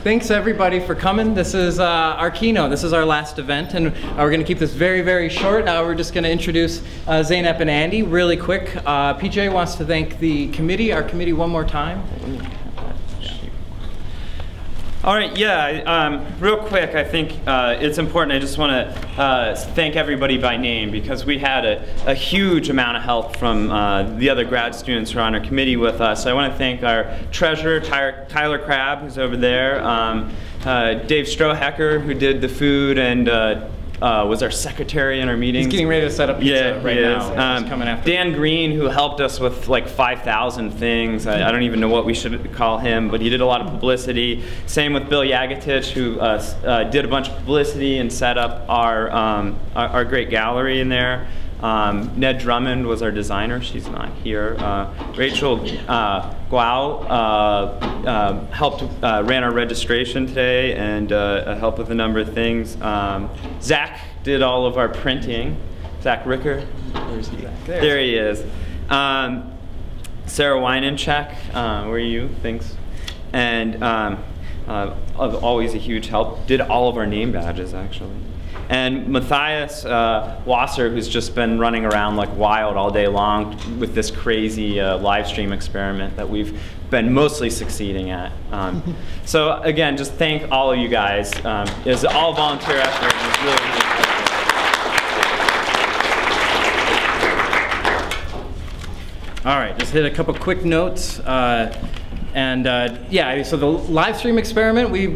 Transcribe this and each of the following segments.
thanks everybody for coming. This is our keynote. This is our last event, and we're going to keep this very, very short. We're just going to introduce Zeynep and Andy really quick. PJ wants to thank the committee, our committee, one more time. All right, yeah, real quick, I think it's important. I just want to thank everybody by name, because we had a huge amount of help from the other grad students who are on our committee with us. I want to thank our treasurer, Tyler Crabb, who's over there, Dave Strohecker, who did the food and was our secretary in our meetings. He's getting ready to set up pizza right now. He's coming after Dan Green, who helped us with like 5,000 things. I don't even know what we should call him, but he did a lot of publicity. Same with Bill Yagatich, who did a bunch of publicity and set up our great gallery in there. Ned Drummond was our designer. She's not here. Rachel Guao ran our registration today and helped with a number of things. Zach did all of our printing. Zach Ricker. Where's he? There he is. Sarah Weinencheck, where are you? Thanks. And always a huge help. Did all of our name badges, actually. And Matthias Wasser, who's just been running around like wild all day long with this crazy live stream experiment that we've been mostly succeeding at. So again, just thank all of you guys. It's all volunteer effort. And it's really All right, just hit a couple quick notes. Yeah, so the live stream experiment, we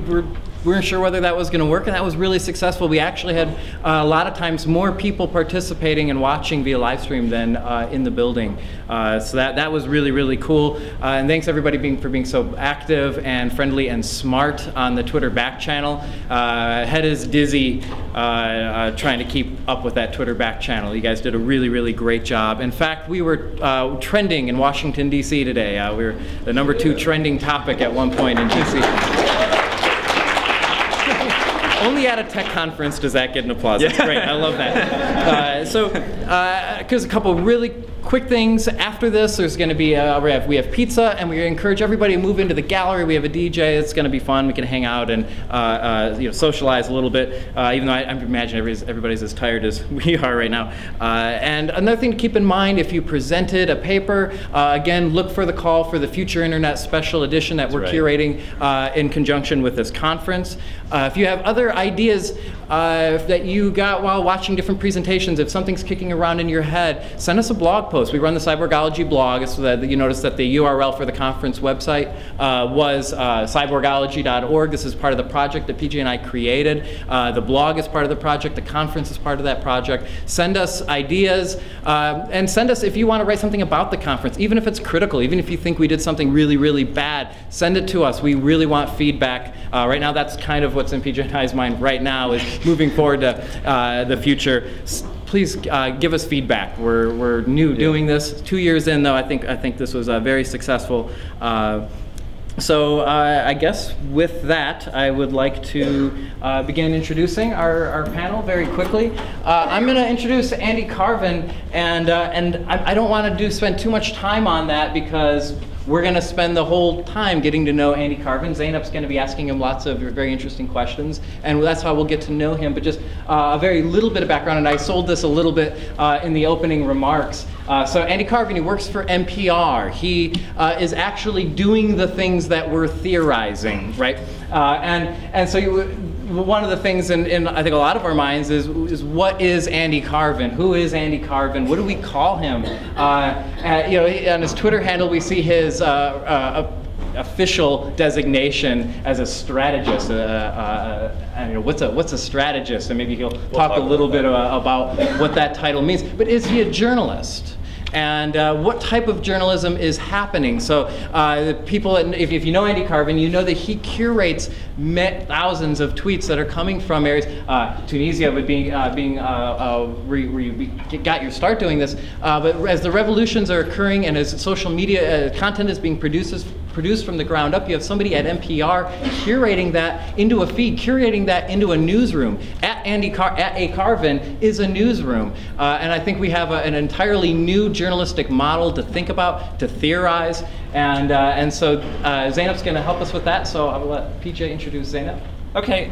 weren't sure whether that was going to work, and that was really successful. We actually had a lot of times more people participating and watching via live stream than in the building. So that was really, really cool. And thanks everybody for being so active and friendly and smart on the Twitter back channel. Head is dizzy trying to keep up with that Twitter back channel. You guys did a really, really great job. In fact, we were trending in Washington, D.C. today. We were the #2 trending topic at one point in D.C. Only at a tech conference does that get an applause. That's great. I love that. Because a couple really quick things. After this, there's going to be we have pizza, and we encourage everybody to move into the gallery. We have a DJ. It's going to be fun. We can hang out and socialize a little bit. Even though I imagine everybody's as tired as we are right now. And another thing to keep in mind: if you presented a paper, again, look for the call for the Future Internet Special Edition that we're curating in conjunction with this conference. If you have other ideas that you got while watching different presentations, if something's kicking around in your head, send us a blog post. We run the Cyborgology blog, so that you notice that the URL for the conference website was cyborgology.org. This is part of the project that PJ and I created. The blog is part of the project. The conference is part of that project. Send us ideas, and send us if you want to write something about the conference, even if it's critical, even if you think we did something really, really bad, send it to us. We really want feedback. Right now, that's kind of what's in PJ and I's mind right now, is moving forward to the future. Please give us feedback. We're new doing this. 2 years in, though, I think this was very successful. So I guess with that, I would like to begin introducing our panel very quickly. I'm going to introduce Andy Carvin, and I don't want to spend too much time on that, because we're going to spend the whole time getting to know Andy Carvin. Zeynep's going to be asking him lots of very interesting questions, and that's how we'll get to know him. But just a very little bit of background, and I sold this a little bit in the opening remarks. So Andy Carvin, he works for NPR. He is actually doing the things that we're theorizing, right? And so one of the things in I think a lot of our minds is what is Andy Carvin? Who is Andy Carvin? What do we call him? On his Twitter handle, we see his official designation as a strategist. What's a strategist? And maybe he'll talk a little bit about what that title means. But is he a journalist? And what type of journalism is happening? So people, if you know Andy Carvin, you know that he curates thousands of tweets that are coming from areas. Tunisia would be where you got your start doing this. But as the revolutions are occurring and as social media content is being produced produced from the ground up. You have somebody at NPR curating that into a feed, curating that into a newsroom. At A. Carvin is a newsroom. And I think we have an entirely new journalistic model to think about, to theorize. And so Zeynep's going to help us with that. So I'll let PJ introduce Zeynep. Okay,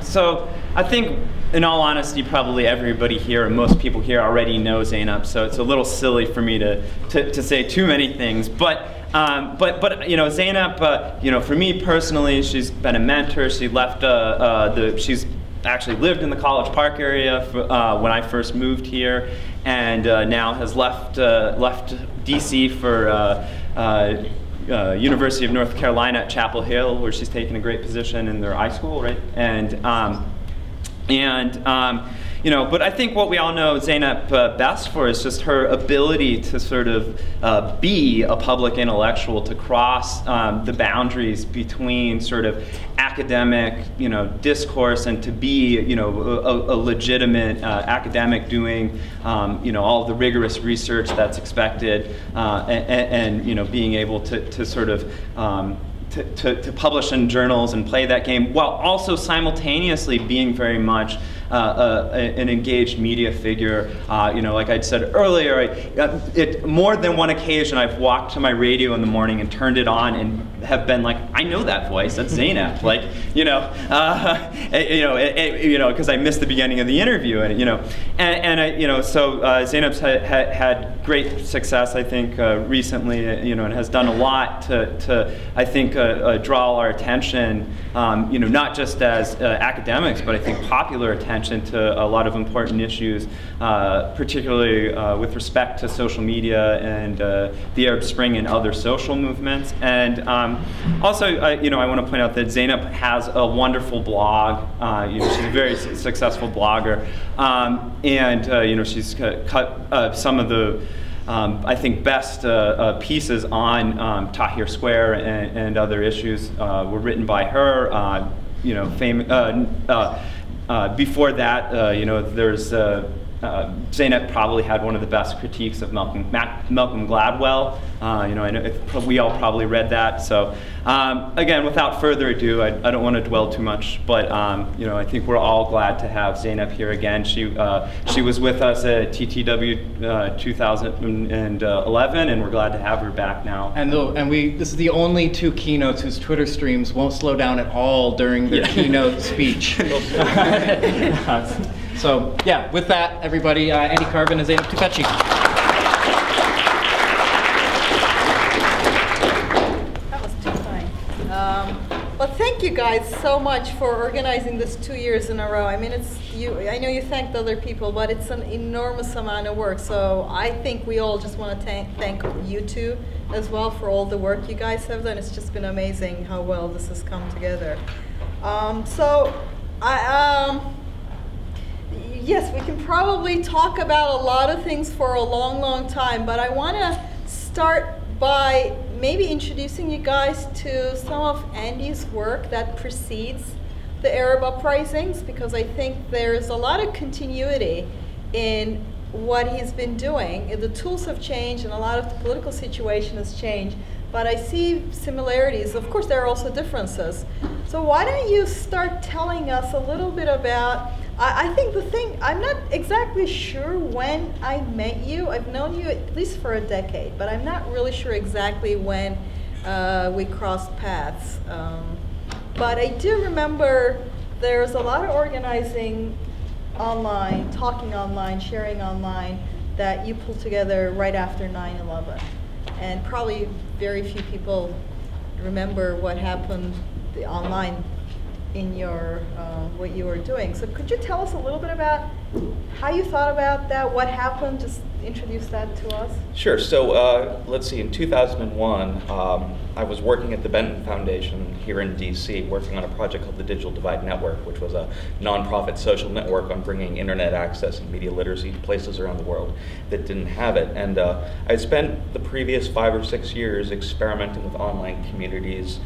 so I think, in all honesty, probably everybody here, or most people here, already know Zeynep, so it's a little silly for me to say too many things. But you know, Zeynep, you know, for me personally, she's been a mentor. She left she's actually lived in the College Park area when I first moved here, and now has left DC for University of North Carolina at Chapel Hill, where she's taken a great position in their iSchool, right? You know, but I think what we all know Zeynep best for is just her ability to sort of be a public intellectual, to cross the boundaries between sort of academic, you know, discourse, and to be, you know, a legitimate academic doing, you know, all of the rigorous research that's expected, and you know, being able to sort of to publish in journals and play that game, while also simultaneously being very much an engaged media figure. You know, like I'd said earlier, more than one occasion I've walked to my radio in the morning and turned it on and have been like, I know that voice, that's Zeynep. Like, you know, because I missed the beginning of the interview, and you know, you know, so Zeynep's had great success, I think, recently, you know, and has done a lot to I think, draw our attention, you know, not just as academics, but I think popular attention to a lot of important issues, particularly with respect to social media and the Arab Spring and other social movements. And also, you know, I want to point out that Zeynep has a wonderful blog. You know, she's a very successful blogger, and you know, she's cut some of the I think best pieces on Tahrir Square and other issues were written by her. You know, before that, you know, there's Zeynep probably had one of the best critiques of Malcolm Gladwell. You know, I know we all probably read that. So again, without further ado, I don't want to dwell too much, but you know, I think we're all glad to have Zeynep here again. She was with us at TtW 2011, and we're glad to have her back now. And this is the only two keynotes whose Twitter streams won't slow down at all during their keynote speech. So yeah, with that, everybody, Andy Carvin and Zeynep Tufekci. That was too fine. Well, thank you guys so much for organizing this 2 years in a row. I mean, I know you thanked other people, but it's an enormous amount of work. So I think we all just want to thank you two as well for all the work you guys have done. It's just been amazing how well this has come together. Yes, we can probably talk about a lot of things for a long, long time, but I want to start by maybe introducing you guys to some of Andy's work that precedes the Arab uprisings, because I think there's a lot of continuity in what he's been doing. The tools have changed and a lot of the political situation has changed, but I see similarities. Of course, there are also differences. So why don't you start telling us a little bit about, I think the thing, I'm not exactly sure when I met you. I've known you at least for a decade, but I'm not really sure exactly when we crossed paths. But I do remember there's a lot of organizing online, talking online, sharing online that you pulled together right after 9/11. And probably very few people remember what happened online in your what you were doing. So could you tell us a little bit about how you thought about that, what happened? Just introduce that to us. Sure. So let's see, in 2001, I was working at the Benton Foundation here in DC, working on a project called the Digital Divide Network, which was a nonprofit social network on bringing internet access and media literacy to places around the world that didn't have it. And I spent the previous 5 or 6 years experimenting with online communities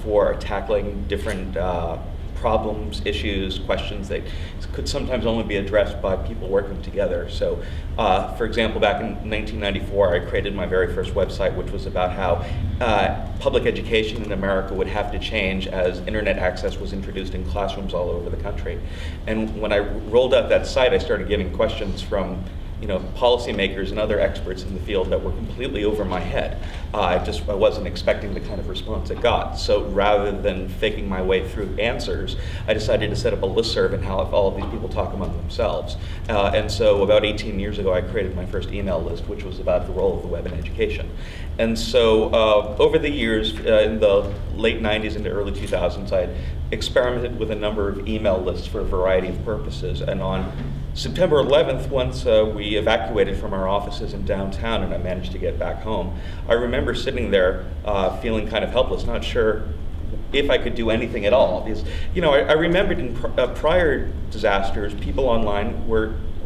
for tackling different problems, issues, questions that could sometimes only be addressed by people working together. So, for example, back in 1994, I created my very first website, which was about how public education in America would have to change as internet access was introduced in classrooms all over the country. And when I rolled out that site, I started getting questions from policymakers and other experts in the field that were completely over my head. I wasn't expecting the kind of response it got. So rather than faking my way through answers, I decided to set up a listserv and have all of these people talk among themselves. And so about 18 years ago, I created my first email list, which was about the role of the web in education. And so over the years, in the late 90s into early 2000s, I experimented with a number of email lists for a variety of purposes. And on September 11th, once we evacuated from our offices in downtown and I managed to get back home, I remember sitting there feeling kind of helpless, not sure if I could do anything at all. Because, I remembered in prior disasters, people online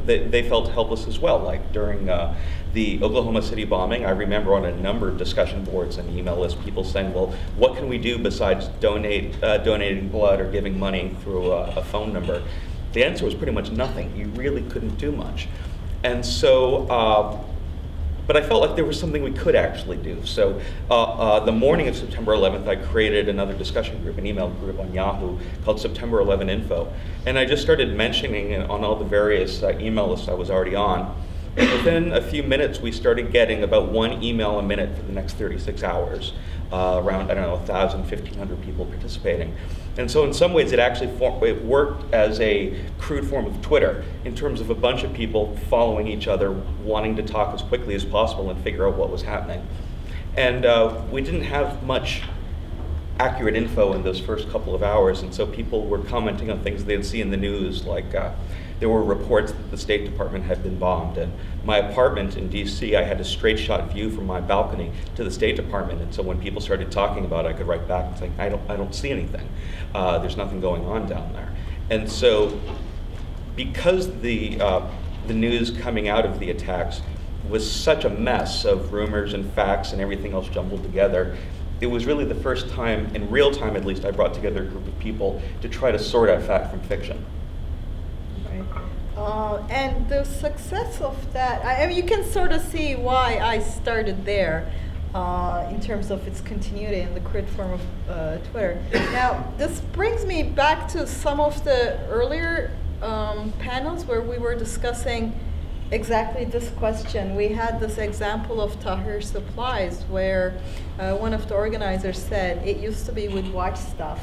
they felt helpless as well. Like during the Oklahoma City bombing, I remember on a number of discussion boards and email lists, people saying, well, what can we do besides donating blood or giving money through a phone number? The answer was pretty much nothing. You really couldn't do much. And so, but I felt like there was something we could actually do. So the morning of September 11th, I created another discussion group, an email group on Yahoo called September 11 Info. And I just started mentioning it on all the various email lists I was already on. And within a few minutes, we started getting about 1 email a minute for the next 36 hours. Around, 1,000, 1,500 people participating. And so in some ways it actually it worked as a crude form of Twitter in terms of a bunch of people following each other, wanting to talk as quickly as possible and figure out what was happening. And we didn't have much accurate info in those first couple of hours, and so people were commenting on things they'd see in the news, like there were reports that the State Department had been bombed, and my apartment in DC, I had a straight shot view from my balcony to the State Department, and so when people started talking about it, I could write back and say, I don't see anything. There's nothing going on down there. And so because the news coming out of the attacks was such a mess of rumors and facts and everything else jumbled together, it was really the first time, in real time at least, I brought together a group of people to try to sort out fact from fiction. And the success of that, I mean, you can sort of see why I started there in terms of its continuity in the crude form of Twitter. Now, this brings me back to some of the earlier panels where we were discussing exactly this question. We had this example of Tahrir Supplies where one of the organizers said, it used to be we'd watch stuff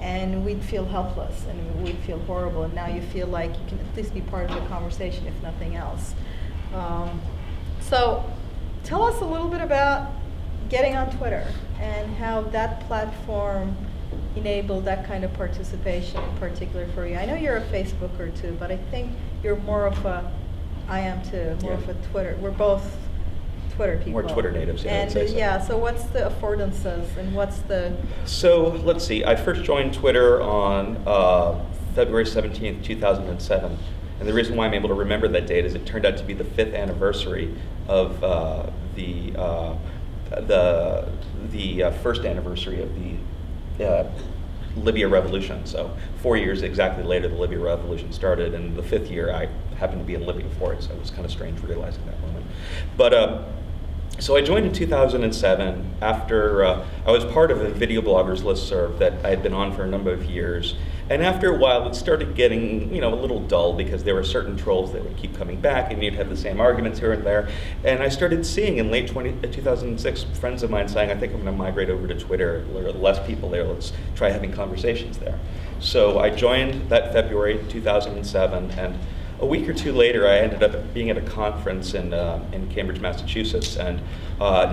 and we'd feel helpless and we'd feel horrible, and now you feel like you can at least be part of the conversation, if nothing else. So tell us a little bit about getting on Twitter and how that platform enabled that kind of participation in particular for you. I know you're a Facebooker too, but I think you're more of a, I am too, more of a Twitter. We're both Twitter people. We're Twitter natives, yeah. And I'd say so. yeah, so what's the affordances and what's the? So let's see, I first joined Twitter on February 17th, 2007. And the reason why I'm able to remember that date is it turned out to be the 5th anniversary of the first anniversary of the Libya revolution. So 4 years exactly later, the Libya revolution started, and the 5th year I happened to be in Libya for it, so it was kind of strange realizing that moment. But so I joined in 2007 after I was part of a video bloggers listserv that I had been on for a number of years. And after a while, it started getting, a little dull because there were certain trolls that would keep coming back, and you'd have the same arguments here and there. And I started seeing in late 2006 friends of mine saying, I think I'm going to migrate over to Twitter. There are less people there. Let's try having conversations there. So I joined that February 2007, and a week or two later, I ended up being at a conference in Cambridge, Massachusetts, and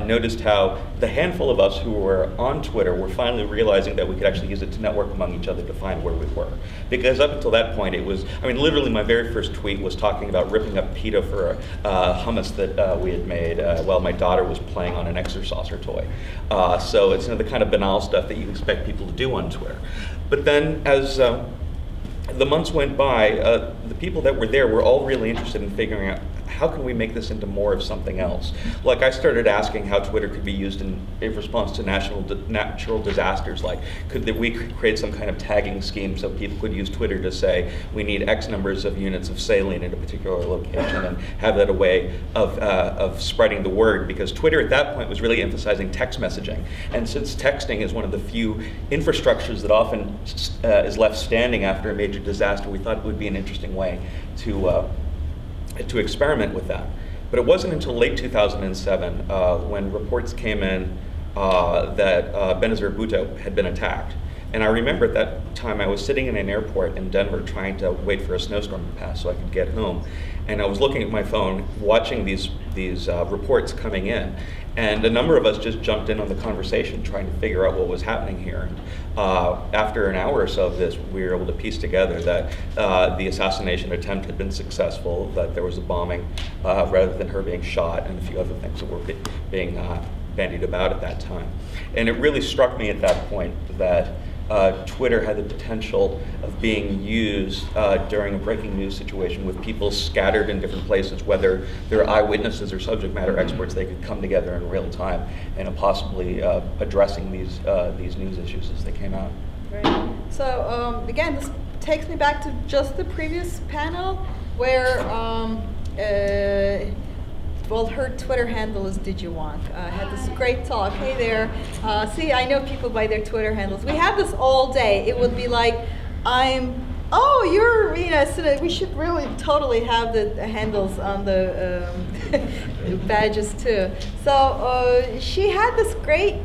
noticed how the handful of us who were on Twitter were finally realizing that we could actually use it to network among each other to find where we were. Because up until that point, it was, literally my very first tweet was talking about ripping up PETA for hummus that we had made while my daughter was playing on an Exercise toy. So it's the kind of banal stuff that you expect people to do on Twitter. But then as the months went by, the people that were there were all really interested in figuring out how can we make this into more of something else? Like I started asking how Twitter could be used in response to natural disasters. Like, could we create some kind of tagging scheme so people could use Twitter to say, we need X numbers of units of saline at a particular location, and have that a way of spreading the word, because Twitter at that point was really emphasizing text messaging. And since texting is one of the few infrastructures that often is left standing after a major disaster, we thought it would be an interesting way to experiment with that. But it wasn't until late 2007 when reports came in that Benazir Bhutto had been attacked. And I remember at that time I was sitting in an airport in Denver trying to wait for a snowstorm to pass so I could get home. And I was looking at my phone, watching these reports coming in. And a number of us just jumped in on the conversation trying to figure out what was happening here. And after an hour or so of this, we were able to piece together that the assassination attempt had been successful, that there was a bombing rather than her being shot, and a few other things that were being bandied about at that time. And it really struck me at that point that Twitter had the potential of being used during a breaking news situation with people scattered in different places, whether they're eyewitnesses or subject matter experts. They could come together in real time and possibly addressing these news issues as they came out. Right. So again, this takes me back to just the previous panel where well, her Twitter handle is DigiWonk. I had this great talk. Hey there. See, I know people by their Twitter handles. We had this all day. It would be like, oh, you're, so we should really totally have the handles on the badges too. So she had this great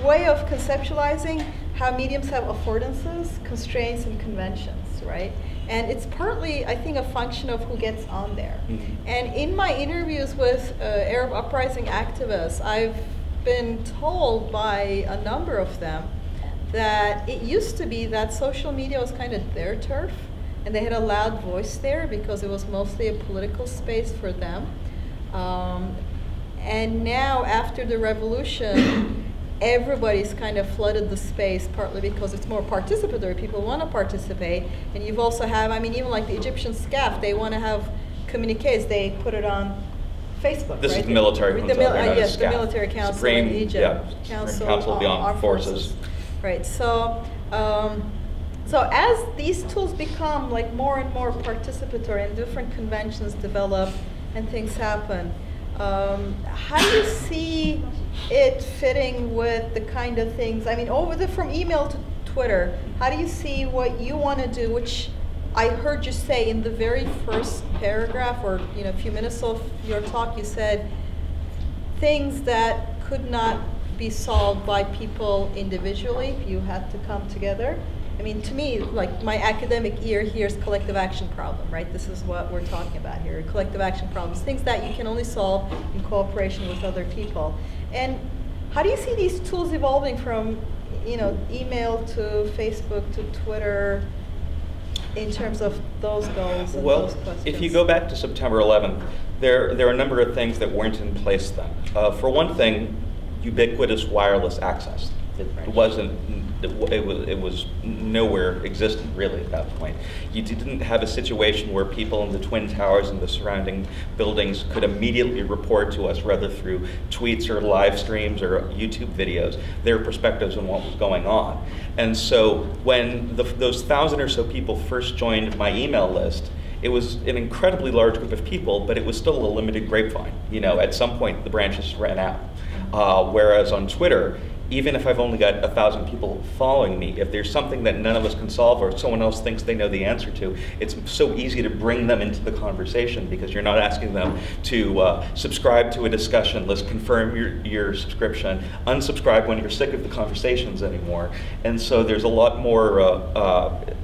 way of conceptualizing how mediums have affordances, constraints, and conventions, right? And it's partly, I think, a function of who gets on there. Mm-hmm. And in my interviews with Arab uprising activists, I've been told by a number of them that it used to be that social media was kind of their turf, and they had a loud voice there because it was mostly a political space for them. And now, after the revolution, everybody's kind of flooded the space, partly because it's more participatory. People want to participate. And you've also have, I mean, even like the Egyptian SCAF, they want to have communiques. They put it on Facebook, This right? is the military council. Yes, the military council Supreme, in Egypt. Yeah, Council of the Armed Forces. Right, so so as these tools become like more and more participatory and different conventions develop and things happen, how do you see it fitting with the kind of things, I mean, from email to Twitter, how do you see what you want to do, which I heard you say in the very first paragraph, or a few minutes of your talk, you said things that could not be solved by people individually, you had to come together. I mean, to me, like my academic ear hears collective action problem, right? This is what we're talking about here, collective action problems, things that you can only solve in cooperation with other people. And how do you see these tools evolving from, email to Facebook to Twitter in terms of those goals and those questions? If you go back to September 11th, there are a number of things that weren't in place then. For one thing, ubiquitous wireless access. It was nowhere existent really at that point. You didn't have a situation where people in the Twin Towers and the surrounding buildings could immediately report to us, whether through tweets or live streams or YouTube videos, their perspectives on what was going on. And so when those 1,000 or so people first joined my email list, it was an incredibly large group of people, but it was still a limited grapevine. At some point the branches ran out. Whereas on Twitter, even if I've only got 1,000 people following me, if there's something that none of us can solve or someone else thinks they know the answer to, it's so easy to bring them into the conversation because you're not asking them to subscribe to a discussion list, confirm your subscription, unsubscribe when you're sick of the conversations anymore. And so there's a lot more,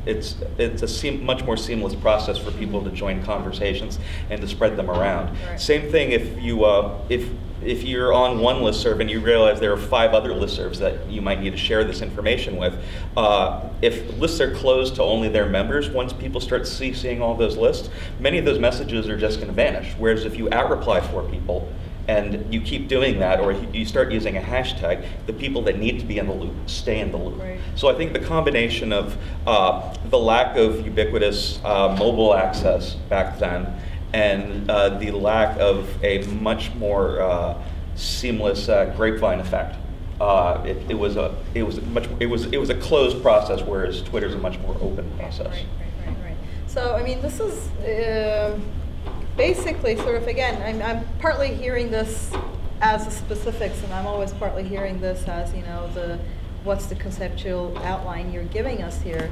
it's a much more seamless process for people to join conversations and to spread them around. Right. Same thing if you're on one listserv and you realize there are 5 other listservs that you might need to share this information with, if lists are closed to only their members, once people start seeing all those lists, many of those messages are just going to vanish. Whereas if you @reply for people and you keep doing that, or you start using a hashtag, the people that need to be in the loop stay in the loop. Right. So I think the combination of the lack of ubiquitous mobile access back then, and the lack of a much more seamless grapevine effect. It was a closed process, whereas Twitter's a much more open process. Right. So I mean, this is basically sort of, again, I'm partly hearing this as the specifics, and I'm always partly hearing this as, you know, what's the conceptual outline you're giving us here,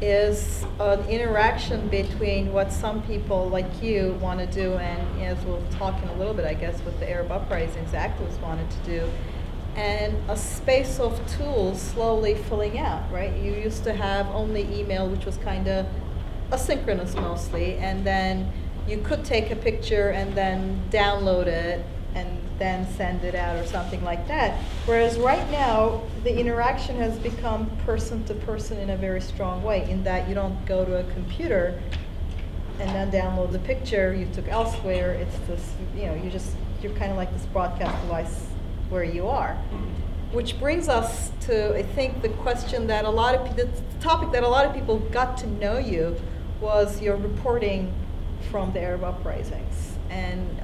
is an interaction between what some people like you want to do, and as we'll talk in a little bit, I guess, with the Arab uprisings activists wanted to do, and a space of tools slowly filling out, right? You used to have only email, which was kind of asynchronous mostly, and then you could take a picture and then download it and then send it out or something like that. Whereas right now, the interaction has become person to person in a very strong way, in that you don't go to a computer and then download the picture you took elsewhere. It's this, you know, you're kind of like this broadcast device where you are. Which brings us to, I think, the question that the topic that a lot of people got to know you was your reporting from the Arab uprisings. And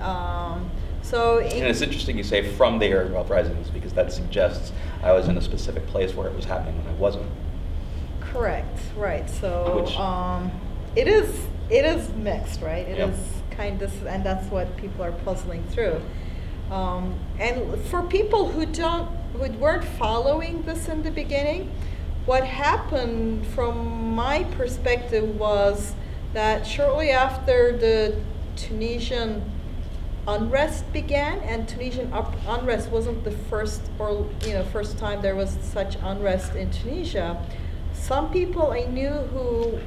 and it's interesting you say from the Arab uprisings, because that suggests I was in a specific place where it was happening when I wasn't. Correct, right. So it is mixed, right? It is kind of, and that's what people are puzzling through. And for people who weren't following this in the beginning, what happened from my perspective was that shortly after the Tunisian unrest began, and Tunisian unrest wasn't the first time there was such unrest in Tunisia. Some people I knew who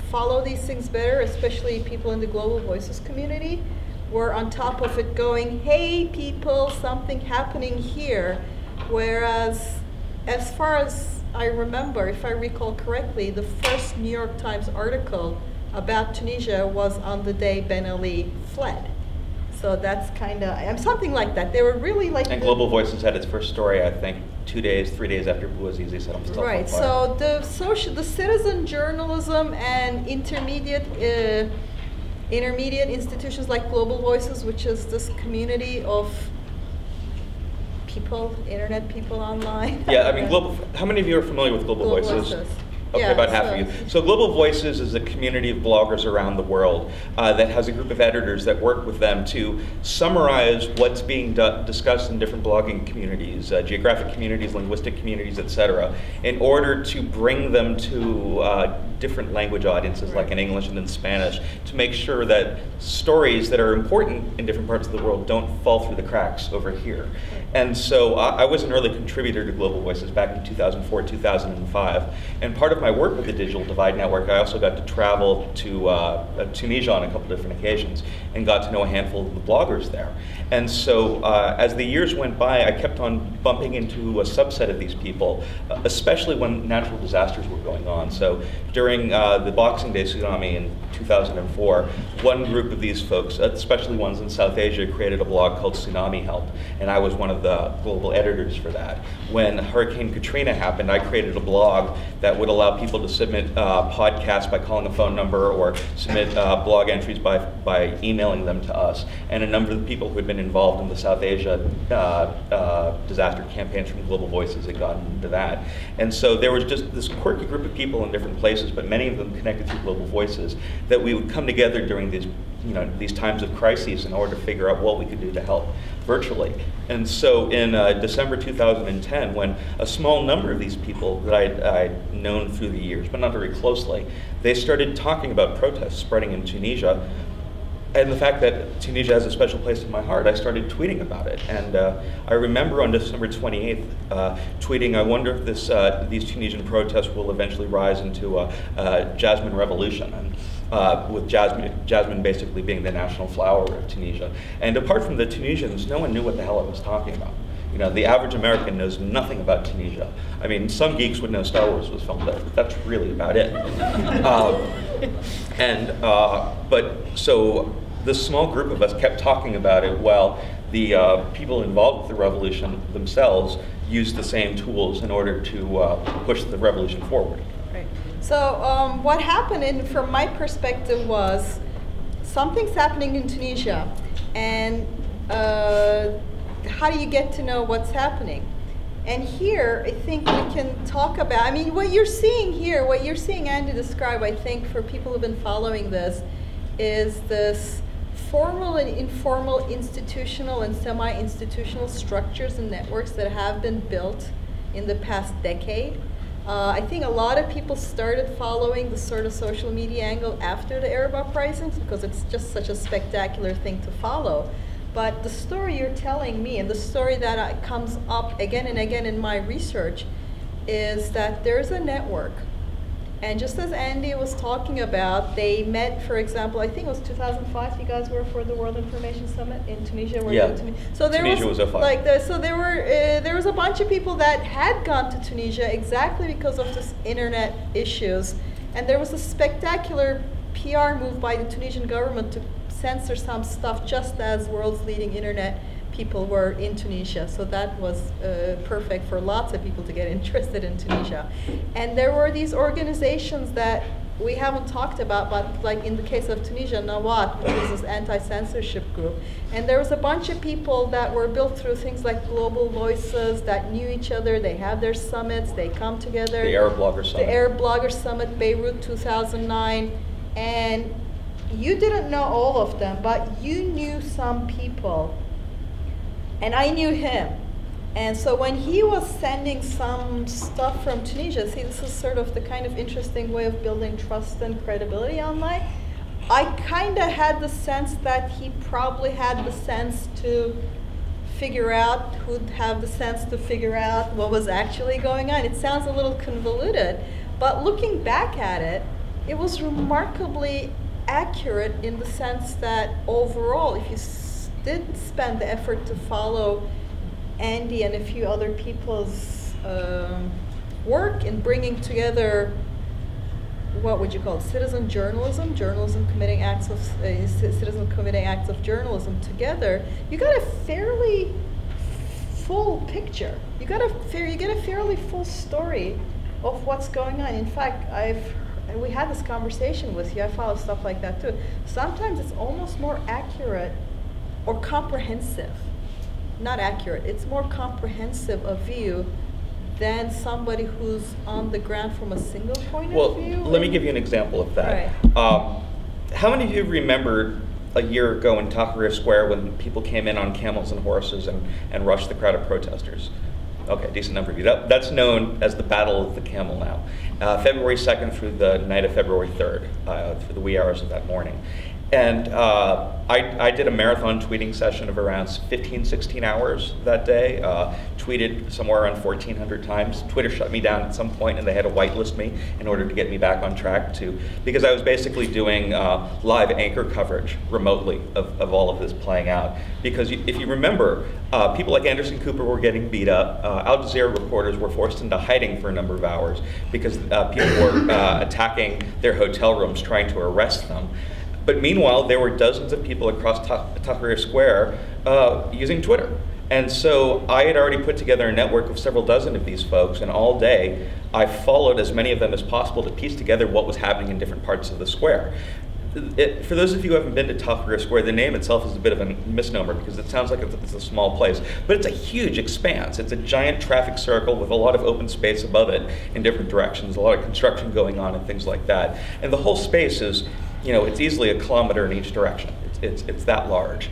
follow these things better, especially people in the Global Voices community, were on top of it going, hey people, something happening here. Whereas, as far as I remember, if I recall correctly, the first New York Times article about Tunisia was on the day Ben Ali fled. So that's kind of, something like that. They were really like... And Global Voices had its first story, I think, 3 days after Bouazizi set himself on fire. Right, so the citizen journalism and intermediate institutions like Global Voices, which is this community of people, internet people online. Yeah, I mean, how many of you are familiar with Global Voices? Okay, yeah, about half of you. So Global Voices is a community of bloggers around the world that has a group of editors that work with them to summarize what's being discussed in different blogging communities, geographic communities, linguistic communities, etc., in order to bring them to different language audiences, like in English and in Spanish, to make sure that stories that are important in different parts of the world don't fall through the cracks over here. And so I was an early contributor to Global Voices back in 2004, 2005. And part of my work with the Digital Divide Network, I also got to travel to Tunisia on a couple different occasions and got to know a handful of the bloggers there. And so as the years went by, I kept on bumping into a subset of these people, especially when natural disasters were going on. So during the Boxing Day tsunami in 2004, one group of these folks, especially ones in South Asia, created a blog called Tsunami Help, and I was one of the global editors for that. When Hurricane Katrina happened, I created a blog that would allow people to submit podcasts by calling a phone number, or submit blog entries by emailing them to us. And a number of the people who had been involved in the South Asia disaster campaigns from Global Voices had gotten into that. And so there was just this quirky group of people in different places, but many of them connected through Global Voices, that we would come together during these times of crises in order to figure out what we could do to help virtually. And so in December 2010, when a small number of these people that I'd known through the years, but not very closely, they started talking about protests spreading in Tunisia, and the fact that Tunisia has a special place in my heart, I started tweeting about it. And I remember on December 28th tweeting, I wonder if these Tunisian protests will eventually rise into a Jasmine revolution. And with jasmine basically being the national flower of Tunisia. And apart from the Tunisians, no one knew what the hell I was talking about. You know, the average American knows nothing about Tunisia. I mean, some geeks would know Star Wars was filmed there, but that's really about it. But so this small group of us kept talking about it while the people involved with the revolution themselves used the same tools in order to push the revolution forward. Right. So what happened, from my perspective, was something's happening in Tunisia, and how do you get to know what's happening? And here, I think we can talk about, I mean, what you're seeing here, what you're seeing Andy describe, I think, for people who've been following this, is this formal and informal institutional and semi-institutional structures and networks that have been built in the past decade. I think a lot of people started following the sort of social media angle after the Arab uprisings because it's just such a spectacular thing to follow. But the story you're telling me, and the story that comes up again and again in my research, is that there's a network. And just as Andy was talking about, they met, for example, I think it was 2005, you guys were for the World Information Summit in Tunisia. Yeah, so there Tunisia was 05. Like so there was a bunch of people that had gone to Tunisia exactly because of this internet issues. And there was a spectacular PR move by the Tunisian government to censor some stuff just as world's leading internet people were in Tunisia. So that was perfect for lots of people to get interested in Tunisia. And there were these organizations that we haven't talked about, but like in the case of Tunisia, Nawat, which is this anti-censorship group. And there was a bunch of people that were built through things like Global Voices that knew each other. They have their summits, they come together. The Arab Blogger Summit. The Arab Blogger Summit, Beirut 2009. And you didn't know all of them, but you knew some people. And I knew him. And so when he was sending some stuff from Tunisia, see, this is sort of the kind of interesting way of building trust and credibility online. I kind of had the sense that he probably had the sense to figure out, who'd have the sense to figure out what was actually going on. It sounds a little convoluted, but looking back at it, it was remarkably accurate in the sense that overall, if you did spend the effort to follow Andy and a few other people's work in bringing together, what would you call it, citizen journalism, citizens committing acts of journalism together, you got a fairly full picture. You get a fairly full story of what's going on. In fact, we had this conversation with you. I follow stuff like that too. Sometimes it's almost more accurate or comprehensive. Not accurate, it's more comprehensive a view than somebody who's on the ground from a single point of view. Well, let me give you an example of that. Right. How many of you remember a year ago in Tahrir Square when people came in on camels and horses and rushed the crowd of protesters? Okay, decent number of you. That's known as the Battle of the Camel now. February 2nd through the night of February 3rd, for the wee hours of that morning. And I did a marathon tweeting session of around 15, 16 hours that day, tweeted somewhere around 1,400 times. Twitter shut me down at some point and they had to whitelist me in order to get me back on track because I was basically doing live anchor coverage remotely of all of this playing out. Because if you remember, people like Anderson Cooper were getting beat up. Al Jazeera reporters were forced into hiding for a number of hours because people were attacking their hotel rooms trying to arrest them. But meanwhile, there were dozens of people across Tahrir Square using Twitter. And so I had already put together a network of several dozen of these folks, and all day I followed as many of them as possible to piece together what was happening in different parts of the square. For those of you who haven't been to Tahrir Square, the name itself is a bit of a misnomer because it sounds like it's a small place, but it's a huge expanse. It's a giant traffic circle with a lot of open space above it in different directions, a lot of construction going on and things like that. And the whole space is, it's easily 1 kilometer in each direction. It's that large.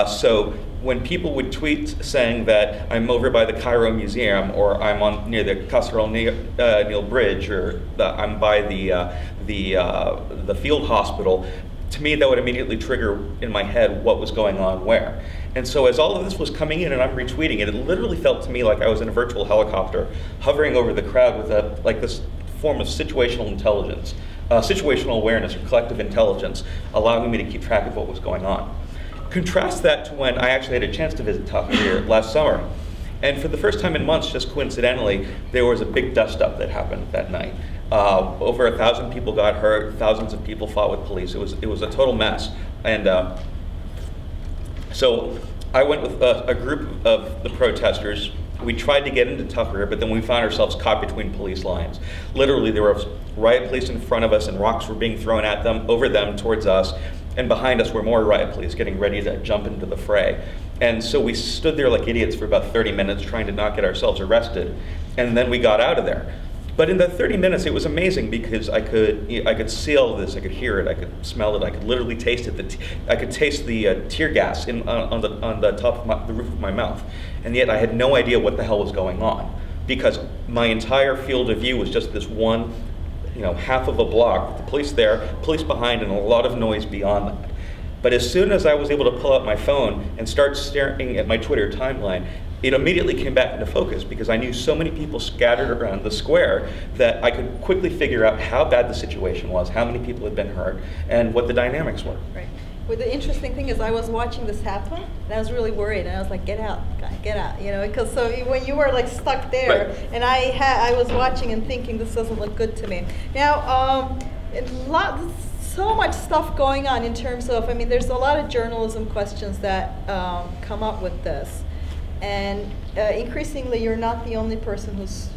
So when people would tweet saying that I'm over by the Cairo Museum, or I'm near the Qasr al-Nil Bridge, or I'm by the field hospital, to me that would immediately trigger in my head what was going on where. And so as all of this was coming in and I'm retweeting it, it literally felt to me like I was in a virtual helicopter hovering over the crowd with like this form of situational intelligence. Situational awareness or collective intelligence, allowing me to keep track of what was going on. Contrast that to when I actually had a chance to visit Tahrir last summer. And for the first time in months, just coincidentally, there was a big dust-up that happened that night. Over 1,000 people got hurt, thousands of people fought with police. It was a total mess. And so I went with a group of the protesters. We tried to get into Tahrir, but then we found ourselves caught between police lines. Literally, there were riot police in front of us, and rocks were being thrown at them, over them, towards us. and behind us were more riot police getting ready to jump into the fray. And so we stood there like idiots for about 30 minutes trying to not get ourselves arrested, and then we got out of there. But in the 30 minutes, it was amazing because I could see all of this, I could hear it, I could smell it, I could literally taste it. I could taste the tear gas on the top of the roof of my mouth, and yet I had no idea what the hell was going on because my entire field of view was just this one, half of a block with the police there, police behind, and a lot of noise beyond that. But as soon as I was able to pull out my phone and start staring at my Twitter timeline, it immediately came back into focus because I knew so many people scattered around the square that I could quickly figure out how bad the situation was, how many people had been hurt, and what the dynamics were. Right. Well, the interesting thing is I was watching this happen, and I was really worried, and I was like, get out, guy, get out, because so when you were like stuck there, right. And I was watching and thinking this doesn't look good to me. Now, so much stuff going on in terms of, there's a lot of journalism questions that come up with this. And increasingly, you're not the only person who's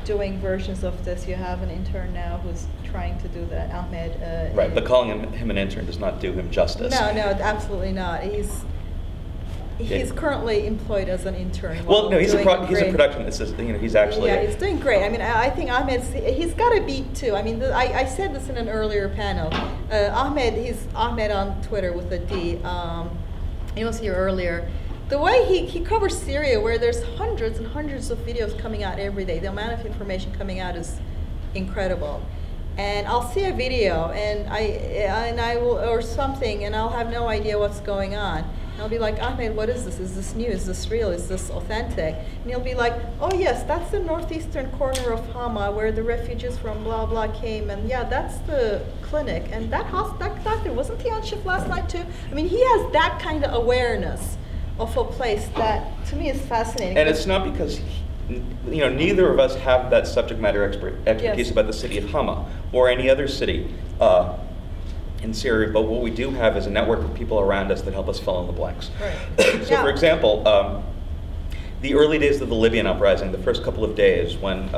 doing versions of this. You have an intern now who's trying to do that, Ahmed. Right, but calling him an intern does not do him justice. No, absolutely not. He's currently employed as an intern. Well, no, he's a production assistant. He's actually. Yeah, he's doing great. I think he's got a beat too. I said this in an earlier panel. He's Ahmed on Twitter with a D. He was here earlier. The way he covers Syria, where there's hundreds and hundreds of videos coming out every day, the amount of information coming out is incredible. And I'll see a video and I will, or something, and I'll have no idea what's going on. And I'll be like, Ahmed, what is this? Is this new? Is this real? Is this authentic? And he'll be like, oh yes, that's the northeastern corner of Hama where the refugees from blah blah came, and yeah, that's the clinic. And that doctor, wasn't he on shift last night too? He has that kind of awareness of a place that to me is fascinating. And it's not because neither of us have that subject matter expertise Yes. about the city of Hama or any other city in Syria, but what we do have is a network of people around us that help us fill in the blanks. Right. So for example, the early days of the Libyan uprising, the first couple of days when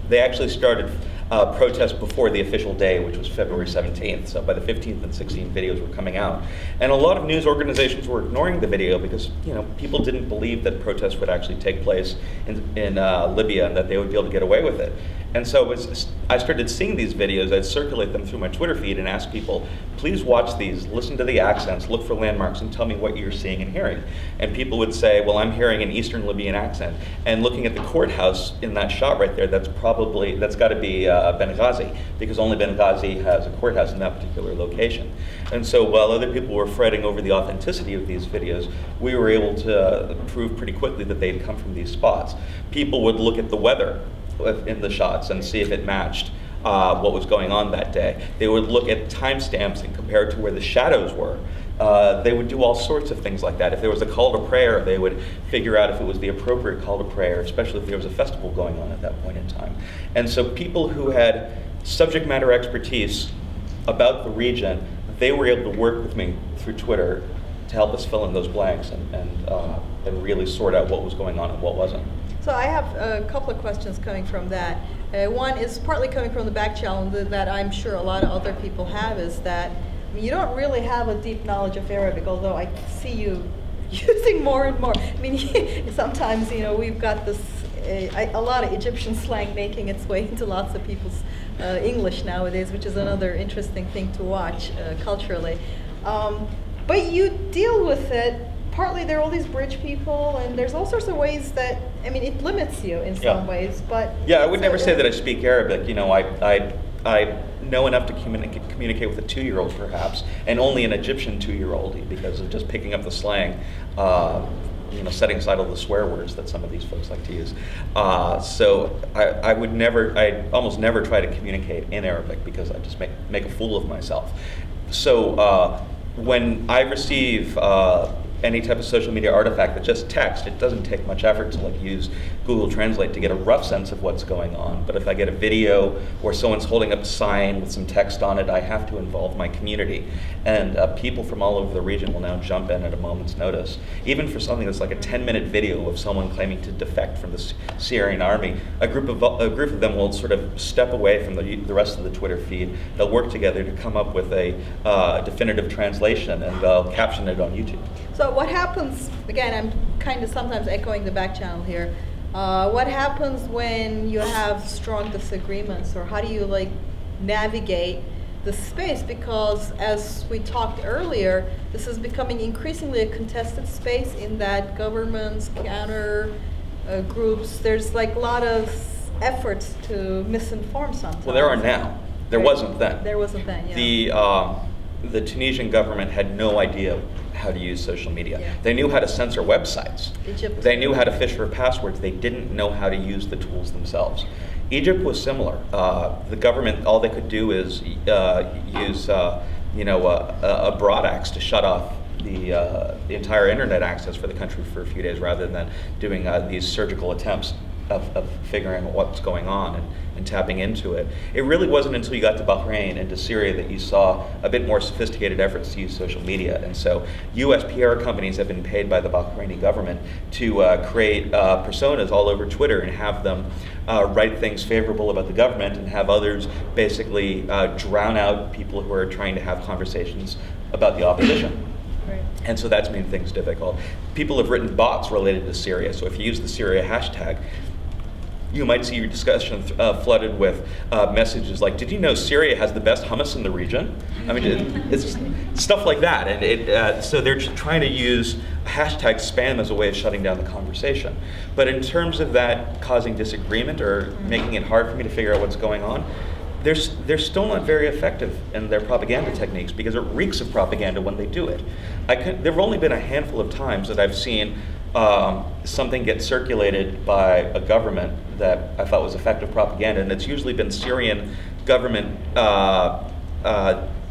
they actually started protests before the official day, which was February 17th. So by the 15th and 16th, videos were coming out. And a lot of news organizations were ignoring the video because people didn't believe that protests would actually take place in Libya and that they would be able to get away with it. And so as I started seeing these videos, I'd circulate them through my Twitter feed and ask people, please watch these, listen to the accents, look for landmarks, and tell me what you're seeing and hearing. And people would say, well, I'm hearing an Eastern Libyan accent. And looking at the courthouse in that shot right there, that's got to be Benghazi, because only Benghazi has a courthouse in that particular location. And so while other people were fretting over the authenticity of these videos, we were able to prove pretty quickly that they'd come from these spots. People would look at the weather in the shots and see if it matched what was going on that day. They would look at timestamps and compare it to where the shadows were. They would do all sorts of things like that. If there was a call to prayer, they would figure out if it was the appropriate call to prayer, especially if there was a festival going on at that point in time. And so people who had subject matter expertise about the region, they were able to work with me through Twitter to help us fill in those blanks and really sort out what was going on and what wasn't. So I have a couple of questions coming from that. One is partly coming from the back channel that I'm sure a lot of other people have, is that you don't really have a deep knowledge of Arabic, although I see you using more and more. Sometimes we've got this a lot of Egyptian slang making its way into lots of people's English nowadays, which is another interesting thing to watch culturally. But you deal with it. Partly there are all these bridge people, and there's all sorts of ways that, it limits you in some ways, but... Yeah, I would never say that I speak Arabic. I know enough to communicate with a 2-year-old perhaps, and only an Egyptian 2-year-old because of just picking up the slang, setting aside all the swear words that some of these folks like to use. So I almost never try to communicate in Arabic because I just make a fool of myself. So when I receive any type of social media artifact that's just text, it doesn't take much effort to like use Google Translate to get a rough sense of what's going on. But if I get a video or someone's holding up a sign with some text on it, I have to involve my community. And people from all over the region will now jump in at a moment's notice. Even for something that's like a 10-minute video of someone claiming to defect from the Syrian army, a group of them will sort of step away from the rest of the Twitter feed. They'll work together to come up with a definitive translation, and they'll caption it on YouTube. So what happens, again, I'm kind of sometimes echoing the back channel here, what happens when you have strong disagreements, or how do you like navigate the space? Because as we talked earlier, this is becoming increasingly a contested space in that governments, counter groups, there's like a lot of efforts to misinform sometimes. Well, there are now. There wasn't then. There wasn't then, yeah. The Tunisian government had no idea how to use social media. Yeah. They knew how to censor websites. Egypt. They knew how to fish for passwords. They didn't know how to use the tools themselves. Egypt was similar. The government, all they could do is use a broad axe to shut off the entire internet access for the country for a few days, rather than doing these surgical attempts of figuring out what's going on and tapping into it. It really wasn't until you got to Bahrain and to Syria that you saw a bit more sophisticated efforts to use social media. And so US PR companies have been paid by the Bahraini government to create personas all over Twitter and have them write things favorable about the government, and have others basically drown out people who are trying to have conversations about the opposition. Right. And so that's made things difficult. People have written bots related to Syria. So if you use the Syria hashtag, you might see your discussion flooded with messages like, "Did you know Syria has the best hummus in the region?" I mean, it's stuff like that. And so they're trying to use hashtag spam as a way of shutting down the conversation. But in terms of that causing disagreement or making it hard for me to figure out what's going on, they're still not very effective in their propaganda techniques, because it reeks of propaganda when they do it. There have only been a handful of times that I've seen something get circulated by a government that I thought was effective propaganda, and it's usually been Syrian government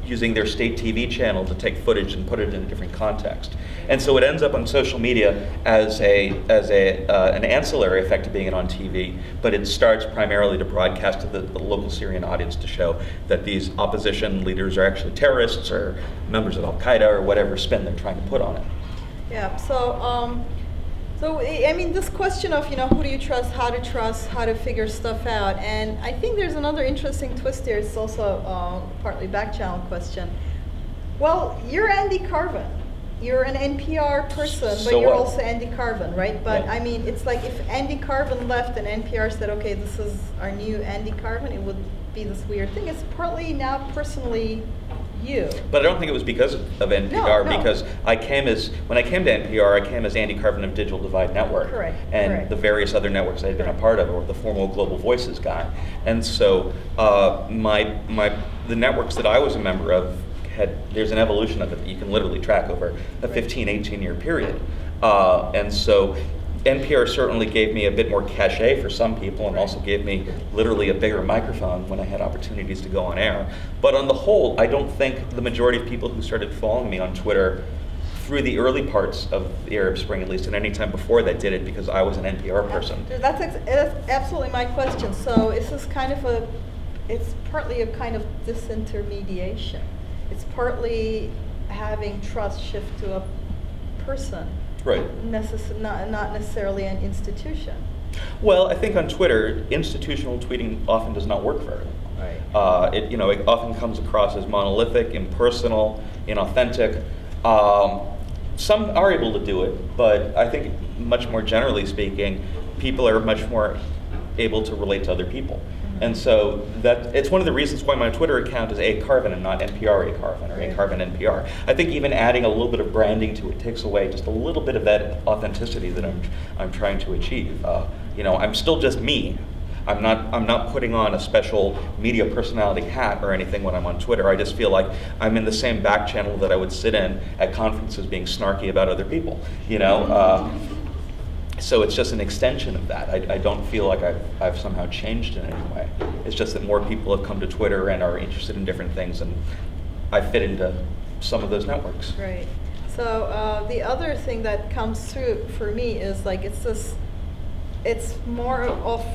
using their state TV channel to take footage and put it in a different context. And so it ends up on social media as an ancillary effect to being it on TV, but it starts primarily to broadcast to the local Syrian audience to show that these opposition leaders are actually terrorists or members of Al-Qaeda or whatever spin they're trying to put on it. Yeah, so I mean, this question of, who do you trust, how to figure stuff out, and I think there's another interesting twist here. It's also partly back channel question. Well, you're Andy Carvin. You're an NPR person, but So you're what? also Andy Carvin, right? But Yeah. I mean, it's like if Andy Carvin left and NPR said, okay, this is our new Andy Carvin, it would be this weird thing. It's partly now personally you. But I don't think it was because of NPR, No. because when I came to NPR, I came as Andy Carvin of Digital Divide Network. Correct, And correct. the various other networks I had been a part of, or the former Global Voices guy. And so the networks that I was a member of there's an evolution of it that you can literally track over a 15, 18-year period. And so NPR certainly gave me a bit more cachet for some people, and also gave me literally a bigger microphone when I had opportunities to go on air. But on the whole, I don't think the majority of people who started following me on Twitter through the early parts of the Arab Spring, at least, and any time before that, did it because I was an NPR person. That's absolutely my question. So is this it's partly a kind of disintermediation. It's partly having trust shift to a person. Right. Not necessarily an institution. Well, I think on Twitter, institutional tweeting often does not work very well. Right. It often comes across as monolithic, impersonal, inauthentic. Some are able to do it, but I think much more generally speaking, people are much more able to relate to other people. And so it's one of the reasons why my Twitter account is A Carvin and not NPR A Carvin or A Carvin NPR. I think even adding a little bit of branding to it takes away just a little bit of that authenticity that I'm trying to achieve. I'm still just me. I'm not putting on a special media personality hat or anything when I'm on Twitter. I just feel like I'm in the same back channel that I would sit in at conferences being snarky about other people. So it's just an extension of that. I don't feel like I've somehow changed in any way. It's just that more people have come to Twitter and are interested in different things, and I fit into some of those networks. Right. So the other thing that comes through for me is like it's more of,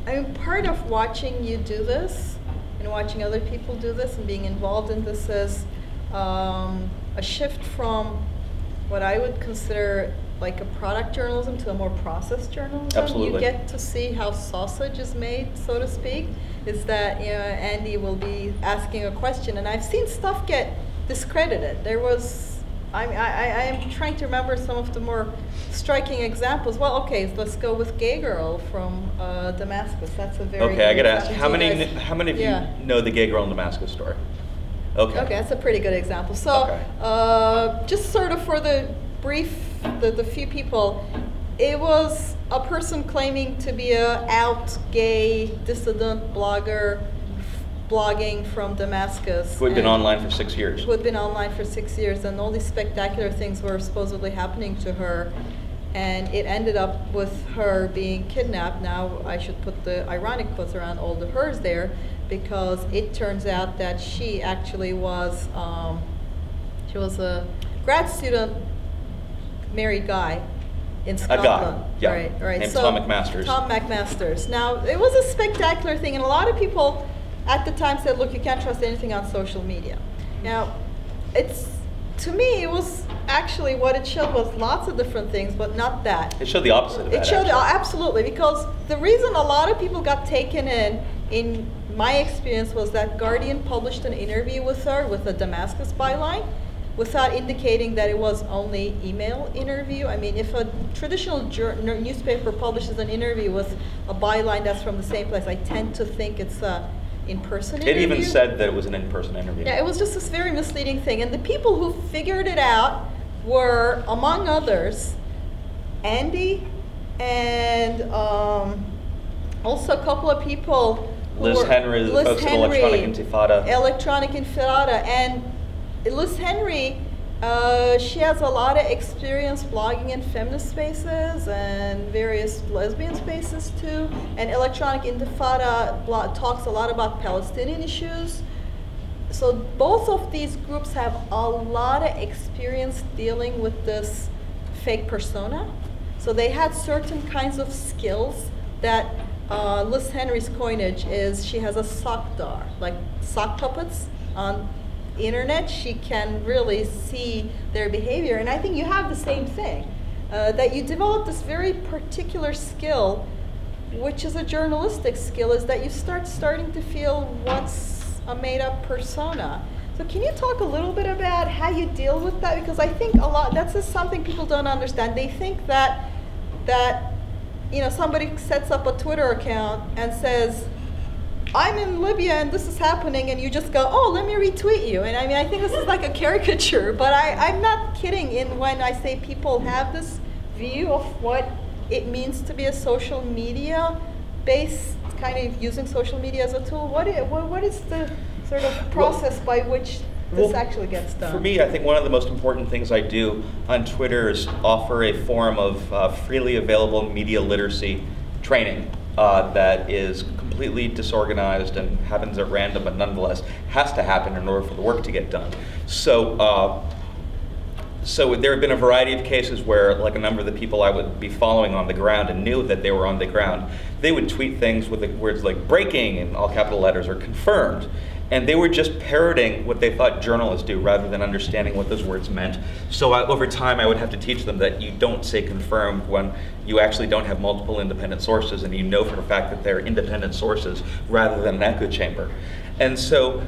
I mean, part of watching you do this and watching other people do this and being involved in this is a shift from what I would consider like a product journalism to a more process journalism. Absolutely. You get to see how sausage is made, so to speak. Is that, you know, Andy will be asking a question, and I've seen stuff get discredited. There was, I'm trying to remember some of the more striking examples. Well, okay, let's go with Gay Girl from Damascus. That's a very Okay, I good gotta ask, example. how many of Yeah. you know the Gay Girl in Damascus story? Okay. Okay, that's a pretty good example. So, Okay. just sort of for the brief, the few people, it was a person claiming to be a out gay dissident blogger, blogging from Damascus. Who had been online for 6 years. Who had been online for 6 years, and all these spectacular things were supposedly happening to her. And it ended up with her being kidnapped. Now I should put the ironic quotes around all the hers there, because it turns out that she actually was, she was a grad student, married guy in Scotland. A guy, yeah, right. named So, Tom McMasters. Tom McMasters. Now, it was a spectacular thing, and a lot of people at the time said, look, you can't trust anything on social media. Now, to me, it was actually what it showed was lots of different things, but not that. It showed the opposite of that. It showed, actually. absolutely, because the reason a lot of people got taken in my experience, was that Guardian published an interview with her with a Damascus byline, without indicating that it was only email interview. I mean, if a traditional newspaper publishes an interview with a byline that's from the same place, I tend to think it's a in-person interview. It even said that it was an in-person interview. Yeah, it was just this very misleading thing. And the people who figured it out were, among others, Andy and also a couple of people. Liz Henry, the folks at Electronic Intifada. Electronic Intifada. And Liz Henry, she has a lot of experience blogging in feminist spaces and various lesbian spaces too. And Electronic Intifada talks a lot about Palestinian issues. So both of these groups have a lot of experience dealing with this fake persona. So they had certain kinds of skills that Liz Henry's coinage is, she has a sock dar, like sock puppets on the internet. She can really see their behavior. And I think you have the same thing, that you develop this very particular skill, which is a journalistic skill, is that you starting to feel what's a made-up persona. So can you talk a little bit about how you deal with that? Because I think a lot, that's just something people don't understand. They think that you know, somebody sets up a Twitter account and says, I'm in Libya and this is happening, and you just go, oh, let me retweet you. And I mean, I think this is like a caricature, but I'm not kidding when I say people have this view of what it means to be a social media based, kind of using social media as a tool. What is the sort of process by which this actually gets done? For me, I think one of the most important things I do on Twitter is offer a form of freely available media literacy training that is completely disorganized and happens at random, but nonetheless has to happen in order for the work to get done. So, so there have been a variety of cases where, like, a number of the people I would be following on the ground and knew that they were on the ground, they would tweet things with the words like breaking in all capital letters or confirmed. And they were just parroting what they thought journalists do rather than understanding what those words meant. So over time, I would have to teach them that you don't say confirmed when you actually don't have multiple independent sources, and you know for a fact that they're independent sources rather than an echo chamber. And so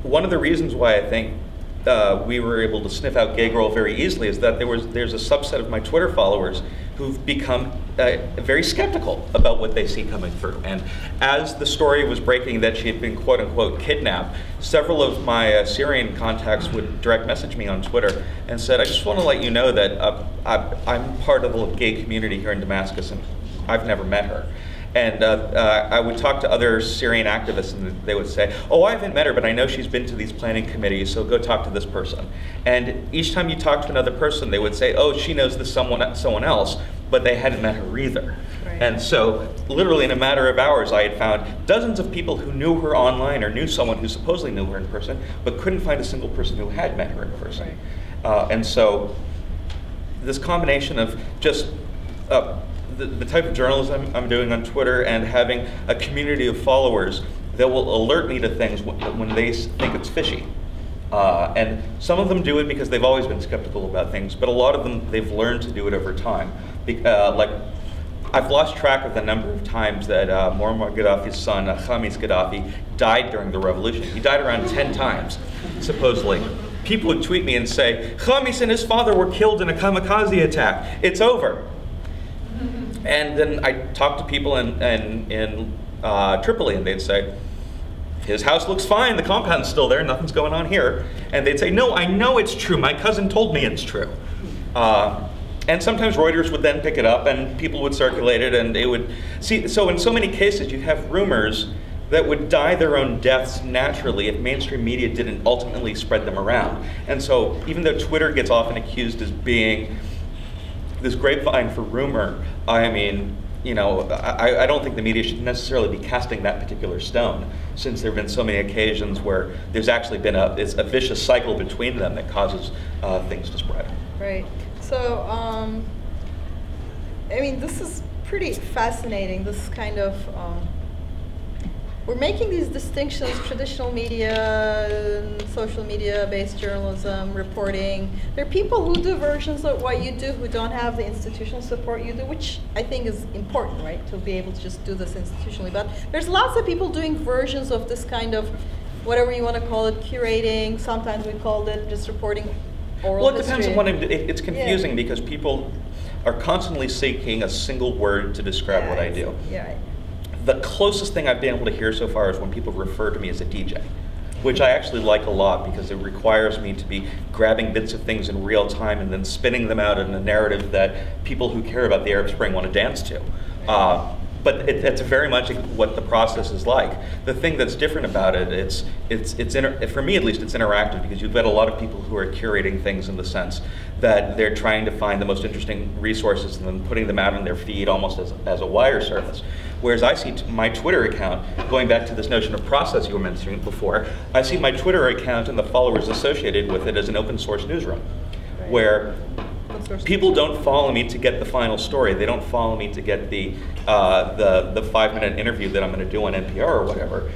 one of the reasons why I think we were able to sniff out Gay Girl very easily is that there's a subset of my Twitter followers who've become very skeptical about what they see coming through. And as the story was breaking that she had been quote unquote kidnapped, several of my Syrian contacts would direct message me on Twitter and said, I just want to let you know that I'm part of the gay community here in Damascus and I've never met her. And I would talk to other Syrian activists and they would say, oh, I haven't met her, but I know she's been to these planning committees, so go talk to this person. And each time you talk to another person, they would say, oh, she knows this someone else, but they hadn't met her either. Right. And so, literally in a matter of hours, I had found dozens of people who knew her online or knew someone who supposedly knew her in person, but couldn't find a single person who had met her in person. Right. And so, this combination of just the type of journalism I'm doing on Twitter and having a community of followers that will alert me to things when they think it's fishy. And some of them do it because they've always been skeptical about things, but a lot of them, they've learned to do it over time. Like, I've lost track of the number of times that Muammar Gaddafi's son, Khamis Gaddafi, died during the revolution. He died around 10 times, supposedly. People would tweet me and say, Khamis and his father were killed in a kamikaze attack. It's over. And then I talked to people in Tripoli, and they'd say, his house looks fine, the compound's still there, nothing's going on here. And they'd say, no, I know it's true, my cousin told me it's true. And sometimes Reuters would then pick it up and people would circulate it, and they would see. So in so many cases you have rumors that would die their own deaths naturally if mainstream media didn't ultimately spread them around. And so even though Twitter gets often accused as being this grapevine for rumor, I mean, you know, I don't think the media should necessarily be casting that particular stone, since there have been so many occasions where there's actually been a vicious cycle between them that causes things to spread. Right. So, I mean, this is pretty fascinating, this kind of, we're making these distinctions, traditional media, social media-based journalism, reporting. There are people who do versions of what you do who don't have the institutional support you do, which I think is important, right, to be able to just do this institutionally. But there's lots of people doing versions of this kind of, whatever you want to call it, curating. Sometimes we called it just reporting oral Well, it history. depends on what it's confusing, because people are constantly seeking a single word to describe what I do. Yeah, right. The closest thing I've been able to hear so far is when people refer to me as a DJ, which I actually like a lot because it requires me to be grabbing bits of things in real time and then spinning them out in a narrative that people who care about the Arab Spring want to dance to. But it's very much what the process is like. The thing that's different about it, for me at least, it's interactive, because you've got a lot of people who are curating things in the sense that they're trying to find the most interesting resources and then putting them out on their feed almost as a wire service. Whereas I see my Twitter account, going back to this notion of process you were mentioning before, I see my Twitter account and the followers associated with it as an open source newsroom, Right. where people don't follow me to get the final story. They don't follow me to get the 5-minute interview that I'm going to do on NPR or whatever.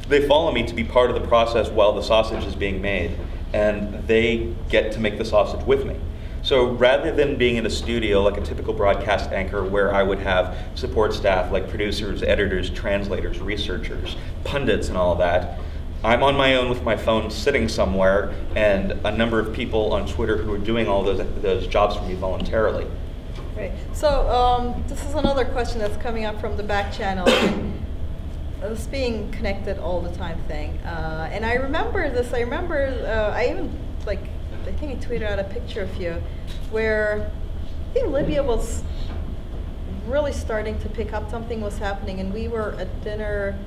They follow me to be part of the process while the sausage is being made, and they get to make the sausage with me. So rather than being in a studio like a typical broadcast anchor where I would have support staff like producers, editors, translators, researchers, pundits, and all of that, I'm on my own with my phone sitting somewhere, and a number of people on Twitter who are doing all those jobs for me voluntarily. Right. So this is another question that's coming up from the back channel. This being connected all the time thing. And I remember this, I even, I think I tweeted out a picture of you where I think Libya was really starting to pick up, something was happening, and we were at dinner.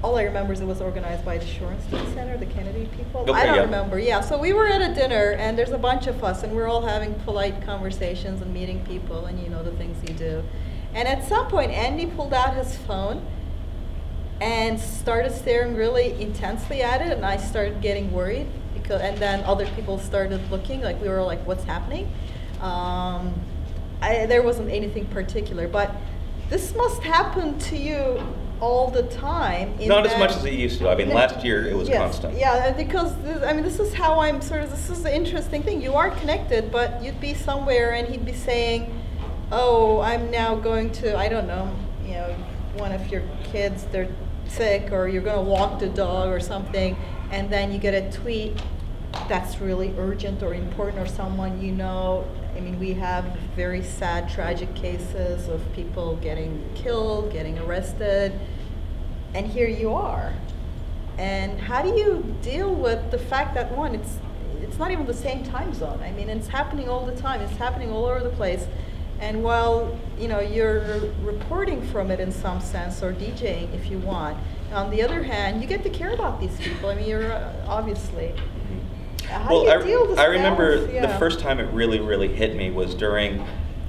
All I remember is it was organized by the Jurgenson Center, the Kennedy people. Okay, I don't yeah. remember. Yeah, so we were at a dinner, and there's a bunch of us, and we're all having polite conversations and meeting people, and you know the things you do. And at some point, Andy pulled out his phone and started staring really intensely at it, and I started getting worried, and then other people started looking, like we were like, what's happening? There wasn't anything particular, but this must happen to you all the time. Not as much as it used to. I mean, last year it was constant. Yeah, because this is how I'm this is the interesting thing. You are connected, but you'd be somewhere and he'd be saying, oh, I'm now going to, I don't know, one of your kids, they're sick, or you're going to walk the dog or something, and then you get a tweet that's really urgent or important, or someone you know. I mean, we have very sad, tragic cases of people getting killed, getting arrested, and here you are. And how do you deal with the fact that, one, it's not even the same time zone. I mean, it's happening all the time. It's happening all over the place. And while you're reporting from it in some sense, or DJing if you want, on the other hand, you get to care about these people. I mean, you're obviously. How do you deal with this I remember balance? the first time it really, really hit me was during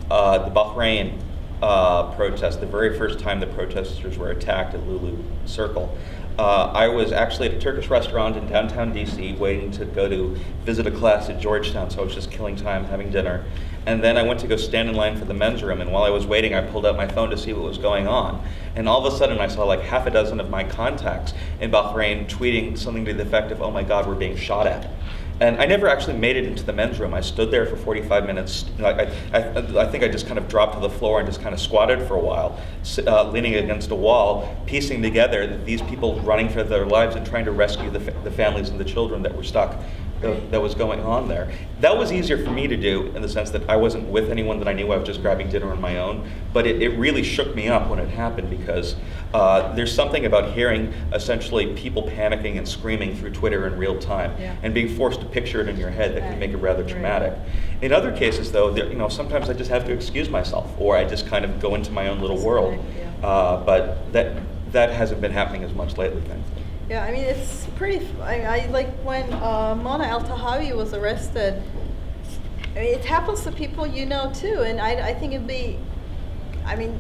the Bahrain protest, the very first time the protesters were attacked at Lulu Circle. I was actually at a Turkish restaurant in downtown DC waiting to go to visit a class at Georgetown, so I was just killing time having dinner. And then I went to go stand in line for the men's room, and while I was waiting, I pulled out my phone to see what was going on. And all of a sudden, I saw like half a dozen of my contacts in Bahrain tweeting something to the effect of, "Oh my God, we're being shot at." And I never actually made it into the men's room. I stood there for 45 minutes. I think I just kind of dropped to the floor and just kind of squatted for a while, leaning against a wall, piecing together that these people running for their lives and trying to rescue the families and the children that were stuck, that was going on there. That was easier for me to do in the sense that I wasn't with anyone that I knew. I was just grabbing dinner on my own. But it really shook me up when it happened, because there's something about hearing essentially people panicking and screaming through Twitter in real time, and being forced to picture it in your head that can make it rather traumatic. In other cases, though, sometimes I just have to excuse myself, or I just kind of go into my own little world. But that hasn't been happening as much lately, thankfully. Yeah, I mean, it's pretty, I like when Mona El-Tahawi was arrested, I mean, it happens to people you know too, and I think it'd be, I mean,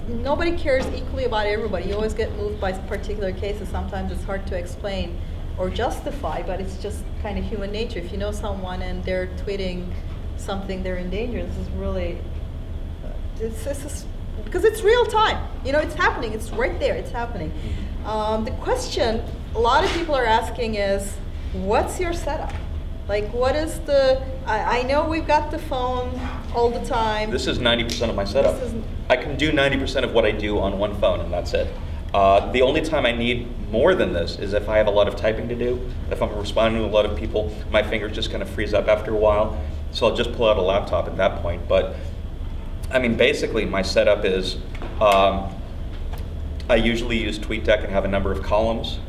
nobody cares equally about everybody. You always get moved by particular cases. Sometimes it's hard to explain or justify, but it's just kind of human nature. If you know someone and they're tweeting something, they're in danger, this is really, because it's real time. You know, it's happening, it's right there, it's happening. The question a lot of people are asking is, what's your setup? Like, what is the, I know we've got the phone all the time. This is 90% of my setup. I can do 90% of what I do on one phone, and that's it. The only time I need more than this is if I have a lot of typing to do. If I'm responding to a lot of people, my fingers just kind of freeze up after a while. So I'll just pull out a laptop at that point. But I mean, basically my setup is, I usually use TweetDeck and have a number of columns,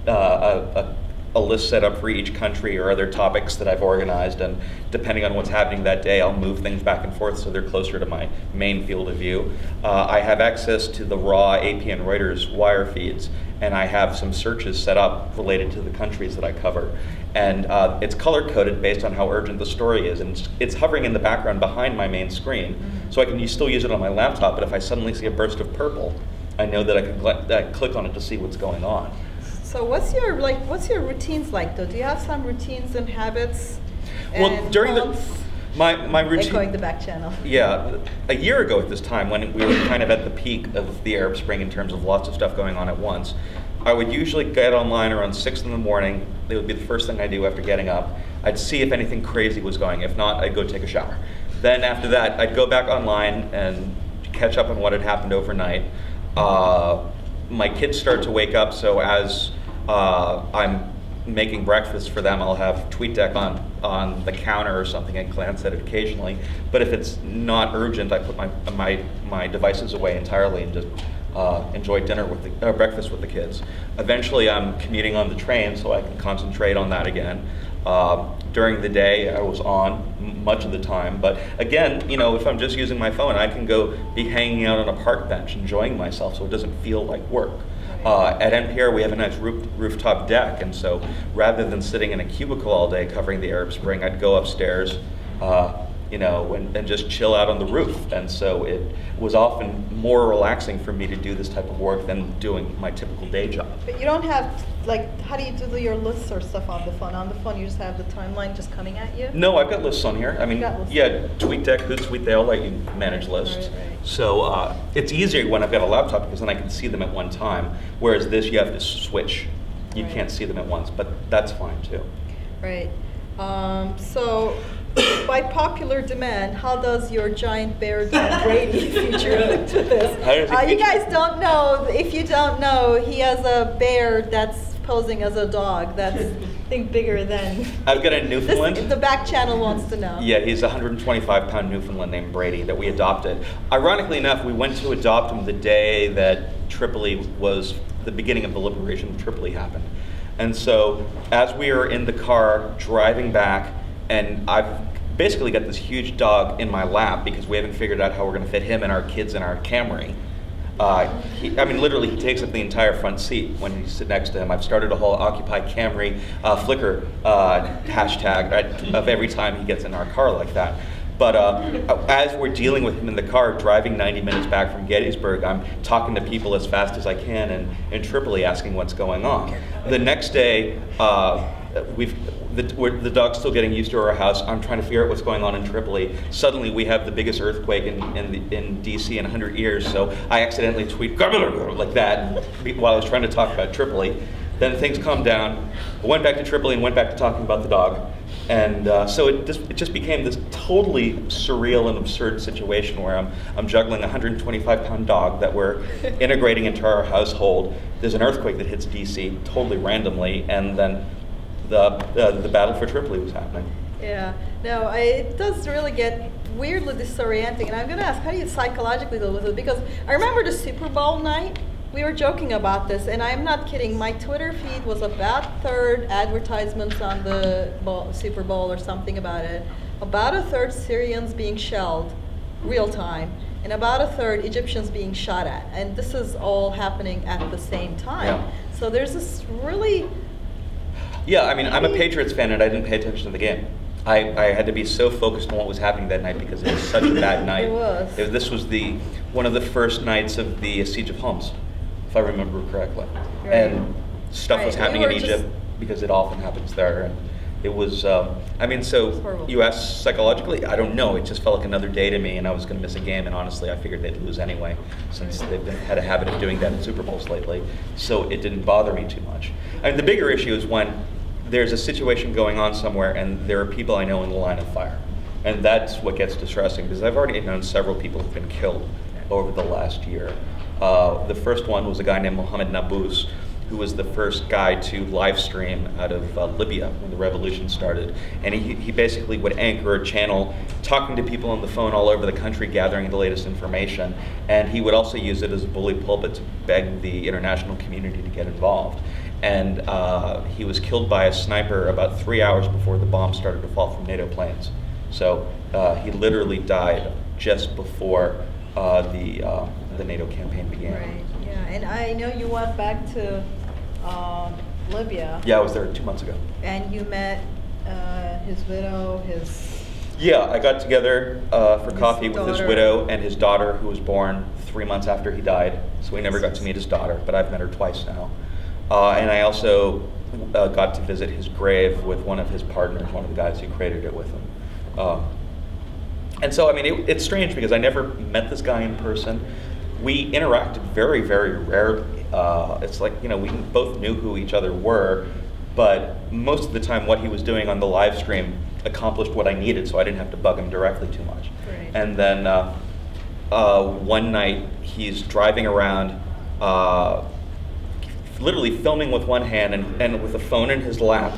a list set up for each country or other topics that I've organized, and depending on what's happening that day, I'll move things back and forth so they're closer to my main field of view. I have access to the raw AP and Reuters wire feeds, and I have some searches set up related to the countries that I cover. And it's color-coded based on how urgent the story is, and it's hovering in the background behind my main screen, so I can still use it on my laptop, but if I suddenly see a burst of purple, I know that I can click on it to see what's going on. So what's your routines like though? Do you have some routines and habits? Well, during my routine, echoing the back channel. Yeah, a year ago at this time, when we were kind of at the peak of the Arab Spring in terms of lots of stuff going on at once, I would usually get online around 6 in the morning. It would be the first thing I do after getting up. I'd see if anything crazy was going. If not, I'd go take a shower. Then after that, I'd go back online and catch up on what had happened overnight. My kids start to wake up, so as I'm making breakfast for them, I'll have TweetDeck on the counter or something and glance at it occasionally. But if it's not urgent, I put my devices away entirely and just enjoy breakfast with the kids. Eventually, I'm commuting on the train, so I can concentrate on that again. During the day, I was on much of the time, but again, if I'm just using my phone, I can go be hanging out on a park bench, enjoying myself, so it doesn't feel like work. At NPR, we have a nice rooftop deck, and so rather than sitting in a cubicle all day covering the Arab Spring, I'd go upstairs, and just chill out on the roof. And so it was often more relaxing for me to do this type of work than doing my typical day job. But you don't have, how do you do your lists or stuff on the phone? On the phone, you just have the timeline just coming at you? No, I've got lists on here. I mean, yeah, TweetDeck, Hootsuite, they all let you manage lists. Right. So it's easier when I've got a laptop because then I can see them at one time. Whereas this, you have to switch. You can't see them at once, but that's fine too. Right. So, by popular demand, how does your giant bear dog Brady feature into this? You guys don't know. If you don't know, he has a bear that's posing as a dog that's, I think, bigger than... I've got a Newfoundland. The back channel wants to know. Yeah, he's a 125-pound Newfoundland named Brady that we adopted. Ironically enough, we went to adopt him the day that Tripoli was, the beginning of the liberation of Tripoli happened. And so, as we were in the car driving back, and I've basically got this huge dog in my lap because we haven't figured out how we're going to fit him and our kids in our Camry. Literally, he takes up the entire front seat when you sit next to him. I've started a whole Occupy Camry Flickr hashtag of every time he gets in our car like that. But as we're dealing with him in the car, driving 90 minutes back from Gettysburg, I'm talking to people as fast as I can in Tripoli, asking what's going on. The next day, the dog's still getting used to our house. I'm trying to figure out what's going on in Tripoli. Suddenly, we have the biggest earthquake in DC in 100 years. So I accidentally tweet like that while I was trying to talk about Tripoli. Then things calmed down. I went back to Tripoli and went back to talking about the dog. And so it just became this totally surreal and absurd situation where I'm juggling a 125-pound dog that we're integrating into our household. There's an earthquake that hits DC totally randomly, and then the battle for Tripoli was happening. Yeah, no, it does really get weirdly disorienting. And I'm going to ask, how do you psychologically deal with it? Because I remember the Super Bowl night. We were joking about this, and I'm not kidding. My Twitter feed was about 1/3 advertisements on the Super Bowl or something about it, about 1/3 Syrians being shelled, real time, and about 1/3 Egyptians being shot at. And this is all happening at the same time. Yeah. So there's this really... Yeah, I mean, I'm a Patriots fan, and I didn't pay attention to the game. I had to be so focused on what was happening that night because it was such a bad night. It was. This was one of the first nights of the Siege of Homs, if I remember correctly. Right. And stuff was Right. happening in Egypt because it often happens there. And it was, I mean, so horrible. you asked psychologically, I don't know. It just felt like another day to me, and I was going to miss a game. And honestly, I figured they'd lose anyway, since they've had a habit of doing that in Super Bowls lately. So it didn't bother me too much. And the bigger issue is when there's a situation going on somewhere and there are people I know in the line of fire. And that's what gets distressing, because I've already known several people who've been killed over the last year. The first one was a guy named Mohammed Nabous, who was the first guy to live stream out of Libya when the revolution started. And he basically would anchor a channel, talking to people on the phone all over the country, gathering the latest information. And he would also use it as a bully pulpit to beg the international community to get involved. And he was killed by a sniper about 3 hours before the bombs started to fall from NATO planes. So he literally died just before the NATO campaign began. Right, yeah, and I know you went back to Libya. Yeah, I was there 2 months ago. And you met his widow, Yeah, I got together for coffee with his daughter. widow and his daughter, who was born 3 months after he died. So we never got to meet his daughter, but I've met her twice now. And I also got to visit his grave with one of his partners, one of the guys who created it with him. And so, I mean, it's strange because I never met this guy in person. We interacted very, very rarely. It's like, you know, we both knew who each other were, but most of the time what he was doing on the live stream accomplished what I needed, so I didn't have to bug him directly too much. Right. And then one night he's driving around, literally filming with one hand and with a phone in his lap,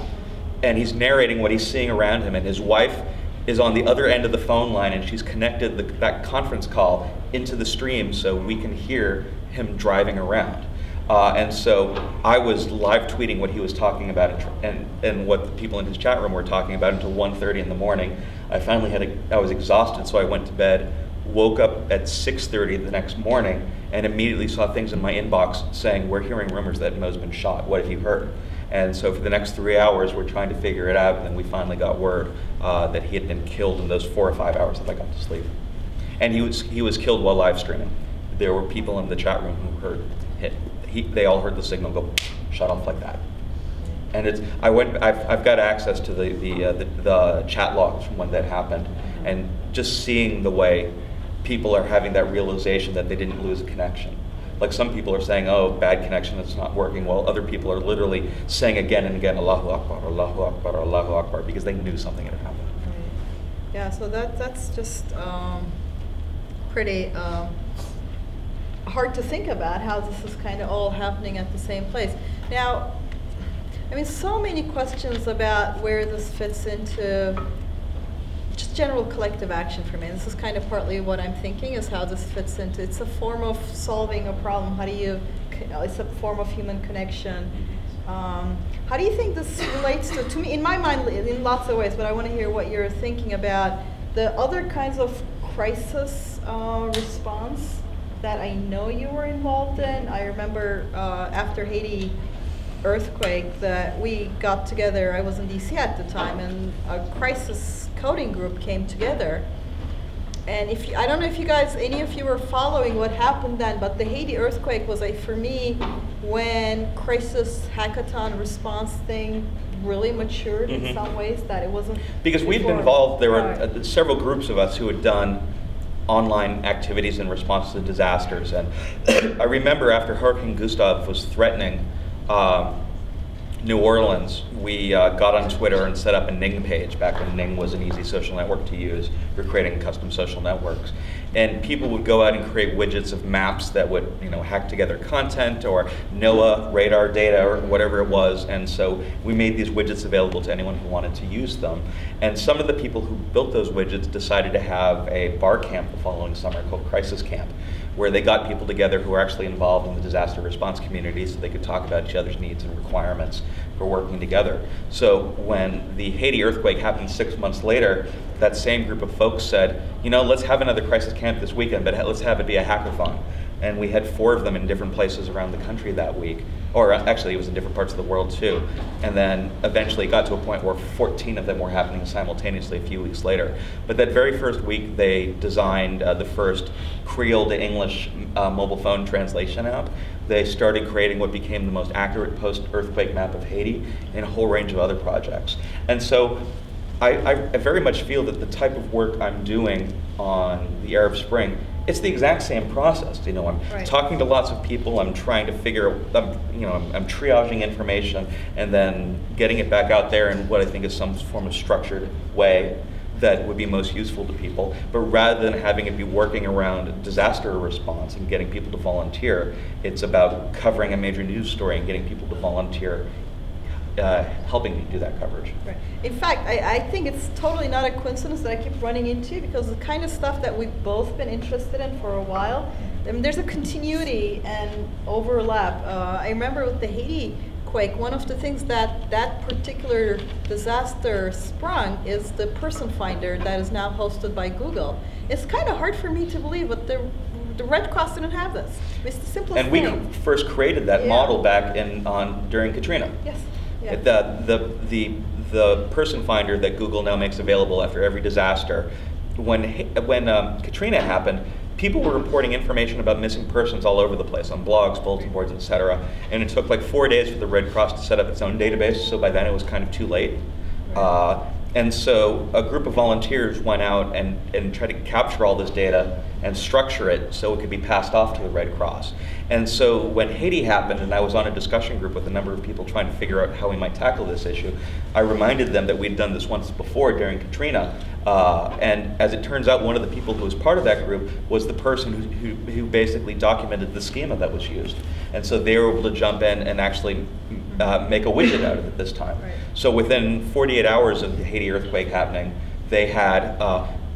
and he's narrating what he's seeing around him, and his wife is on the other end of the phone line, and she's connected that conference call into the stream so we can hear him driving around. And so I was live tweeting what he was talking about and what the people in his chat room were talking about until 1:30 in the morning. I finally I was exhausted, so I went to bed, woke up at 6:30 the next morning, and immediately saw things in my inbox saying, "We're hearing rumors that Mo's been shot. What have you heard?" And so for the next 3 hours, we're trying to figure it out, and then we finally got word that he had been killed in those 4 or 5 hours that I got to sleep. And he was killed while live streaming. There were people in the chat room who heard it. They all heard the signal go shut off like that. And I've got access to the chat logs from when that happened, and just seeing the way people are having that realization that they didn't lose a connection. Like some people are saying, "Oh, bad connection, it's not working," while other people are literally saying again and again, "Allahu Akbar, Allahu Akbar, Allahu Akbar," because they knew something had happened. Right. Yeah, so that's just pretty hard to think about how this is kind of all happening at the same place. Now, I mean, so many questions about where this fits into just general collective action for me. This is kind of partly what I'm thinking, is how this fits into, it's a form of solving a problem. How do you, it's a form of human connection. How do you think this relates to me, in my mind, in lots of ways, but I want to hear what you're thinking about the other kinds of crisis response that I know you were involved in. I remember after Haiti earthquake that we got together, I was in DC at the time, and a crisis coding group came together and if you, I don't know if you guys, any of you were following what happened then, but the Haiti earthquake was for me, when crisis hackathon response thing really matured in some ways that it wasn't. Because we've been involved, there were several groups of us who had done online activities in response to disasters. And I remember after Hurricane Gustav was threatening New Orleans, we got on Twitter and set up a Ning page back when Ning was an easy social network to use. We were creating custom social networks. And people would go out and create widgets of maps that would, hack together content or NOAA radar data or whatever it was. And so we made these widgets available to anyone who wanted to use them. And some of the people who built those widgets decided to have a bar camp the following summer called Crisis Camp, where they got people together who were actually involved in the disaster response community so they could talk about each other's needs and requirements for working together. So when the Haiti earthquake happened 6 months later, that same group of folks said, let's have another crisis camp this weekend, but let's have it be a hackathon. And we had 4 of them in different places around the country that week. Or actually, it was in different parts of the world too. And then eventually it got to a point where 14 of them were happening simultaneously a few weeks later. But that very first week, they designed the first Creole to English mobile phone translation app. They started creating what became the most accurate post-earthquake map of Haiti and a whole range of other projects. And so I very much feel that the type of work I'm doing on the Arab Spring, it's the exact same process. I'm talking to lots of people. I'm trying to figure. I'm triaging information and then getting it back out there in what I think is some form of structured way that would be most useful to people. But rather than having it be working around disaster response and getting people to volunteer, it's about covering a major news story and getting people to volunteer, helping me do that coverage. Right. In fact, I think it's totally not a coincidence that I keep running into, because the kind of stuff that we've both been interested in for a while, there's a continuity and overlap. I remember with the Haiti quake, one of the things that particular disaster sprung is the person finder that is now hosted by Google. It's kind of hard for me to believe, but the Red Cross didn't have this. It's the simplest thing. And we first created that model back during Katrina. Yes. Yeah. The person finder that Google now makes available after every disaster, when Katrina happened, people were reporting information about missing persons all over the place on blogs, bulletin boards, etc. And it took like 4 days for the Red Cross to set up its own database, so by then it was kind of too late. And so a group of volunteers went out and tried to capture all this data and structure it so it could be passed off to the Red Cross. And so when Haiti happened, and I was on a discussion group with a number of people trying to figure out how we might tackle this issue, I reminded them that we'd done this once before during Katrina. And as it turns out, one of the people who was part of that group was the person who basically documented the schema that was used. And so they were able to jump in and actually make a widget out of it this time. Right. So within 48 hours of the Haiti earthquake happening, they had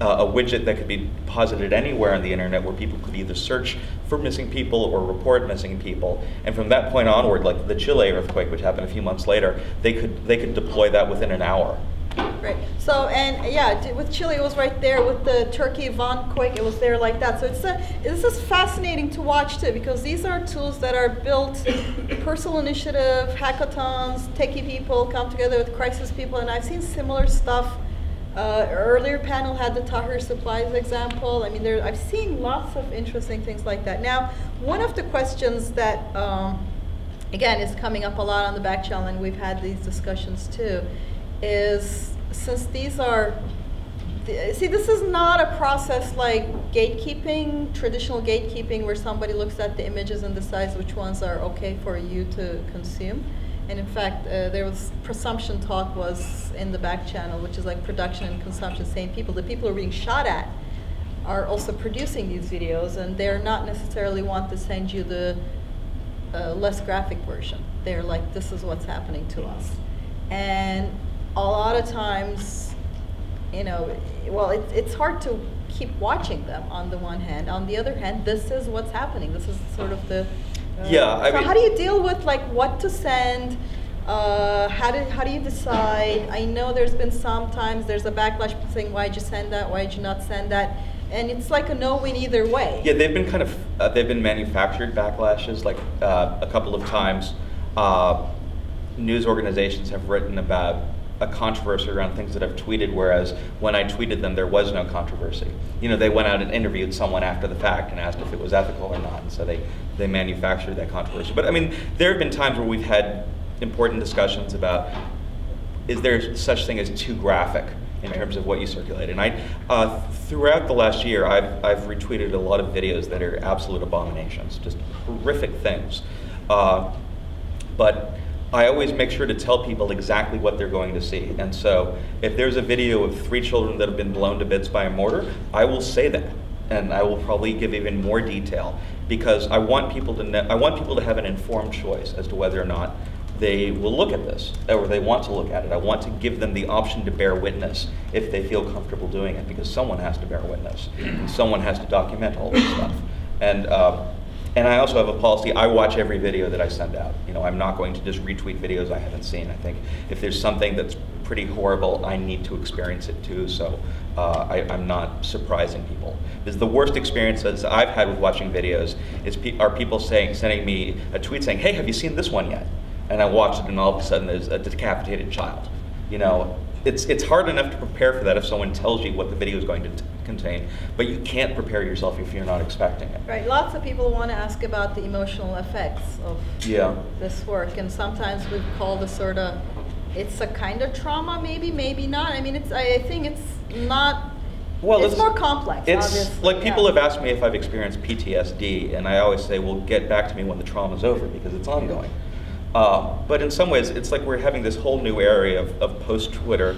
a widget that could be posited anywhere on the internet where people could either search for missing people or report missing people. And from that point onward, like the Chile earthquake, which happened a few months later, they could deploy that within an hour. Right. So, and yeah, with Chile, it was right there. With the Turkey Van quake, it was there like that. So this is fascinating to watch too, because these are tools that are built, personal initiative, hackathons, techie people come together with crisis people, and I've seen similar stuff. Earlier panel had the Tahrir Supplies example. I mean, I've seen lots of interesting things like that. Now, one of the questions that, again, is coming up a lot on the back channel, and we've had these discussions too, is since these are, see, this is not a process like gatekeeping, traditional gatekeeping, where somebody looks at the images and decides which ones are okay for you to consume. And in fact, there was presumption talk was in the back channel, which is like production and consumption, saying the people who are being shot at are also producing these videos, and they're not necessarily want to send you the less graphic version. They're like, this is what's happening to us. And a lot of times, well, it's hard to keep watching them on the one hand. On the other hand, this is what's happening. This is sort of the how do you deal with like what to send? How do you decide? I know there's been sometimes there's a backlash saying, why'd you send that? Why'd you not send that? And it's like a no-win either way. Yeah, they've been kind of they've been manufactured backlashes. Like a couple of times, news organizations have written about a controversy around things that I've tweeted, whereas when I tweeted them, there was no controversy. You know, they went out and interviewed someone after the fact and asked if it was ethical or not, and so they manufactured that controversy. But I mean, there have been times where we've had important discussions about, is there such thing as too graphic in terms of what you circulate? And throughout the last year, I've retweeted a lot of videos that are absolute abominations, just horrific things. But I always make sure to tell people exactly what they're going to see. And so if there's a video of 3 children that have been blown to bits by a mortar, I will say that. And I will probably give even more detail, because I want people to know, I want people to have an informed choice as to whether or not they will look at this, or they want to look at it. I want to give them the option to bear witness if they feel comfortable doing it, because someone has to bear witness, and someone has to document all this stuff. And I also have a policy, I watch every video that I send out. You know, I'm not going to just retweet videos I haven't seen. I think if there's something that's pretty horrible, I need to experience it too, so I'm not surprising people. Because the worst experiences I've had with watching videos are people sending me a tweet saying, hey, have you seen this one yet? And I watch it and all of a sudden there's a decapitated child. You know, it's hard enough to prepare for that if someone tells you what the video is going to contain, but you can't prepare yourself if you're not expecting it. Right, lots of people want to ask about the emotional effects of this work, and sometimes we've called it's a kind of trauma, maybe not. I mean, I think it's not, well, it's more complex, obviously. Like people have asked me if I've experienced PTSD, and I always say, well, get back to me when the trauma's over, because it's ongoing. But in some ways, it's like we're having this whole new area of post-Twitter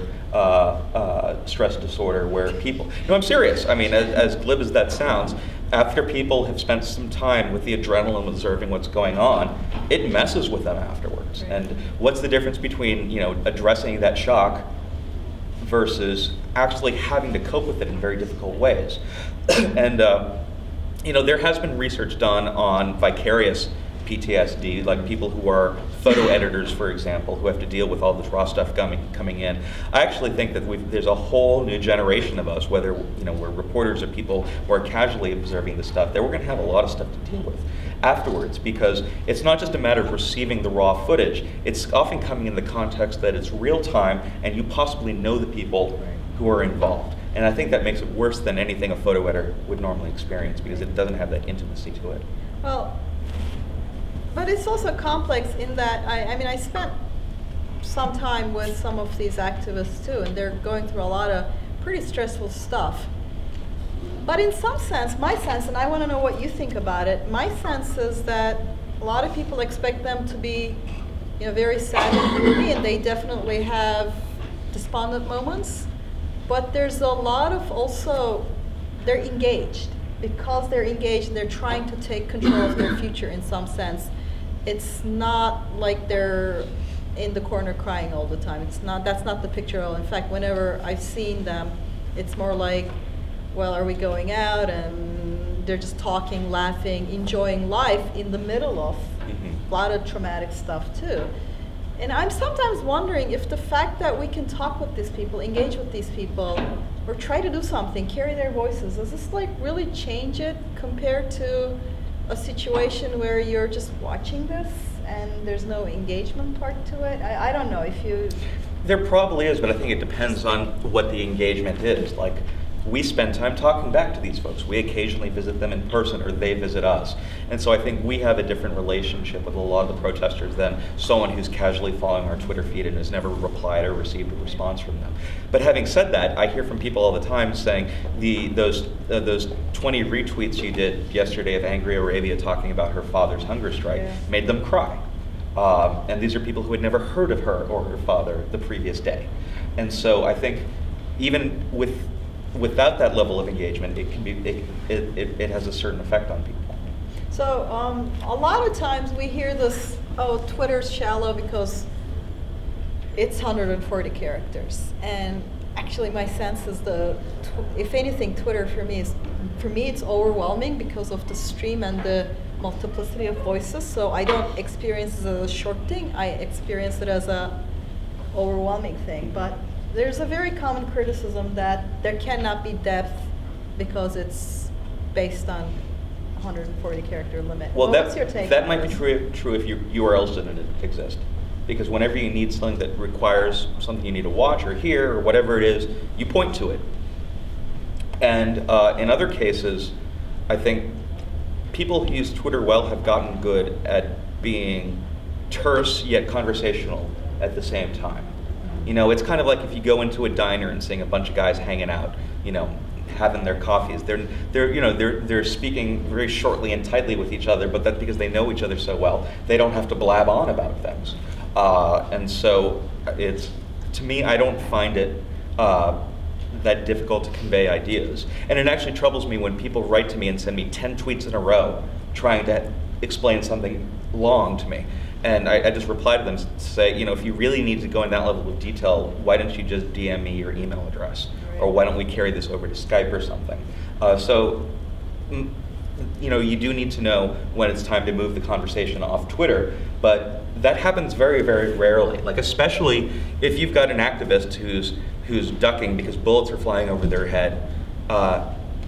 stress disorder, where people, no, I'm serious. I mean, as glib as that sounds, after people have spent some time with the adrenaline observing what's going on, it messes with them afterwards. Right. And what's the difference between, you know, addressing that shock versus actually having to cope with it in very difficult ways? And, you know, there has been research done on vicarious PTSD, like people who are photo editors, for example, who have to deal with all this raw stuff coming in. I actually think that there's a whole new generation of us, whether, you know, we're reporters or people who are casually observing the stuff, that we're going to have a lot of stuff to deal with afterwards, because it's not just a matter of receiving the raw footage. It's often coming in the context that it's real time and you possibly know the people who are involved. And I think that makes it worse than anything a photo editor would normally experience, because it doesn't have that intimacy to it. Well, but it's also complex in that, I mean, I spent some time with some of these activists too, and they're going through a lot of pretty stressful stuff. But in some sense, my sense, and I want to know what you think about it, my sense is that a lot of people expect them to be, you know, very sad and gloomy, and they definitely have despondent moments. But there's a lot of also, they're engaged. Because they're engaged and they're trying to take control of their future in some sense. It's not like they're in the corner crying all the time. It's not, that's not the picture at all. In fact, whenever I've seen them, it's more like, well, are we going out? And they're just talking, laughing, enjoying life in the middle of a lot of traumatic stuff too. And I'm sometimes wondering if the fact that we can talk with these people, engage with these people, or try to do something, carry their voices, does this like really change it compared to a situation where you're just watching this and there's no engagement part to it? I don't know if you... There probably is, but I think it depends on what the engagement is. Like, we spend time talking back to these folks. We occasionally visit them in person, or they visit us. And so I think we have a different relationship with a lot of the protesters than someone who's casually following our Twitter feed and has never replied or received a response from them. But having said that, I hear from people all the time saying those 20 retweets you did yesterday of Angry Arabia talking about her father's hunger strike made them cry. And these are people who had never heard of her or her father the previous day. And so I think even without that level of engagement, it can be it has a certain effect on people. So a lot of times we hear this, oh, Twitter's shallow because it's 140 characters. And actually my sense is if anything, Twitter for me it's overwhelming because of the stream and the multiplicity of voices. So I don't experience it as a short thing, I experience it as a overwhelming thing. But there's a very common criticism that there cannot be depth because it's based on 140 character limit. Well, what's your take that on might this? be true if your URLs didn't exist. because whenever you need something that requires something you need to watch or hear or whatever it is, you point to it. And in other cases, I think people who use Twitter well have gotten good at being terse yet conversational at the same time. You know, it's kind of like if you go into a diner and seeing a bunch of guys hanging out, you know, having their coffees. They're speaking very shortly and tightly with each other, but that's because they know each other so well. They don't have to blab on about things. And so it's, to me, I don't find it that difficult to convey ideas. And it actually troubles me when people write to me and send me 10 tweets in a row trying to explain something long to me. And I just reply to them to say, you know, if you really need to go in that level of detail, why don't you just DM me your email address? Right. Or why don't we carry this over to Skype or something? You know, you do need to know when it's time to move the conversation off Twitter, but that happens very, very rarely. Like, especially if you've got an activist who's ducking because bullets are flying over their head,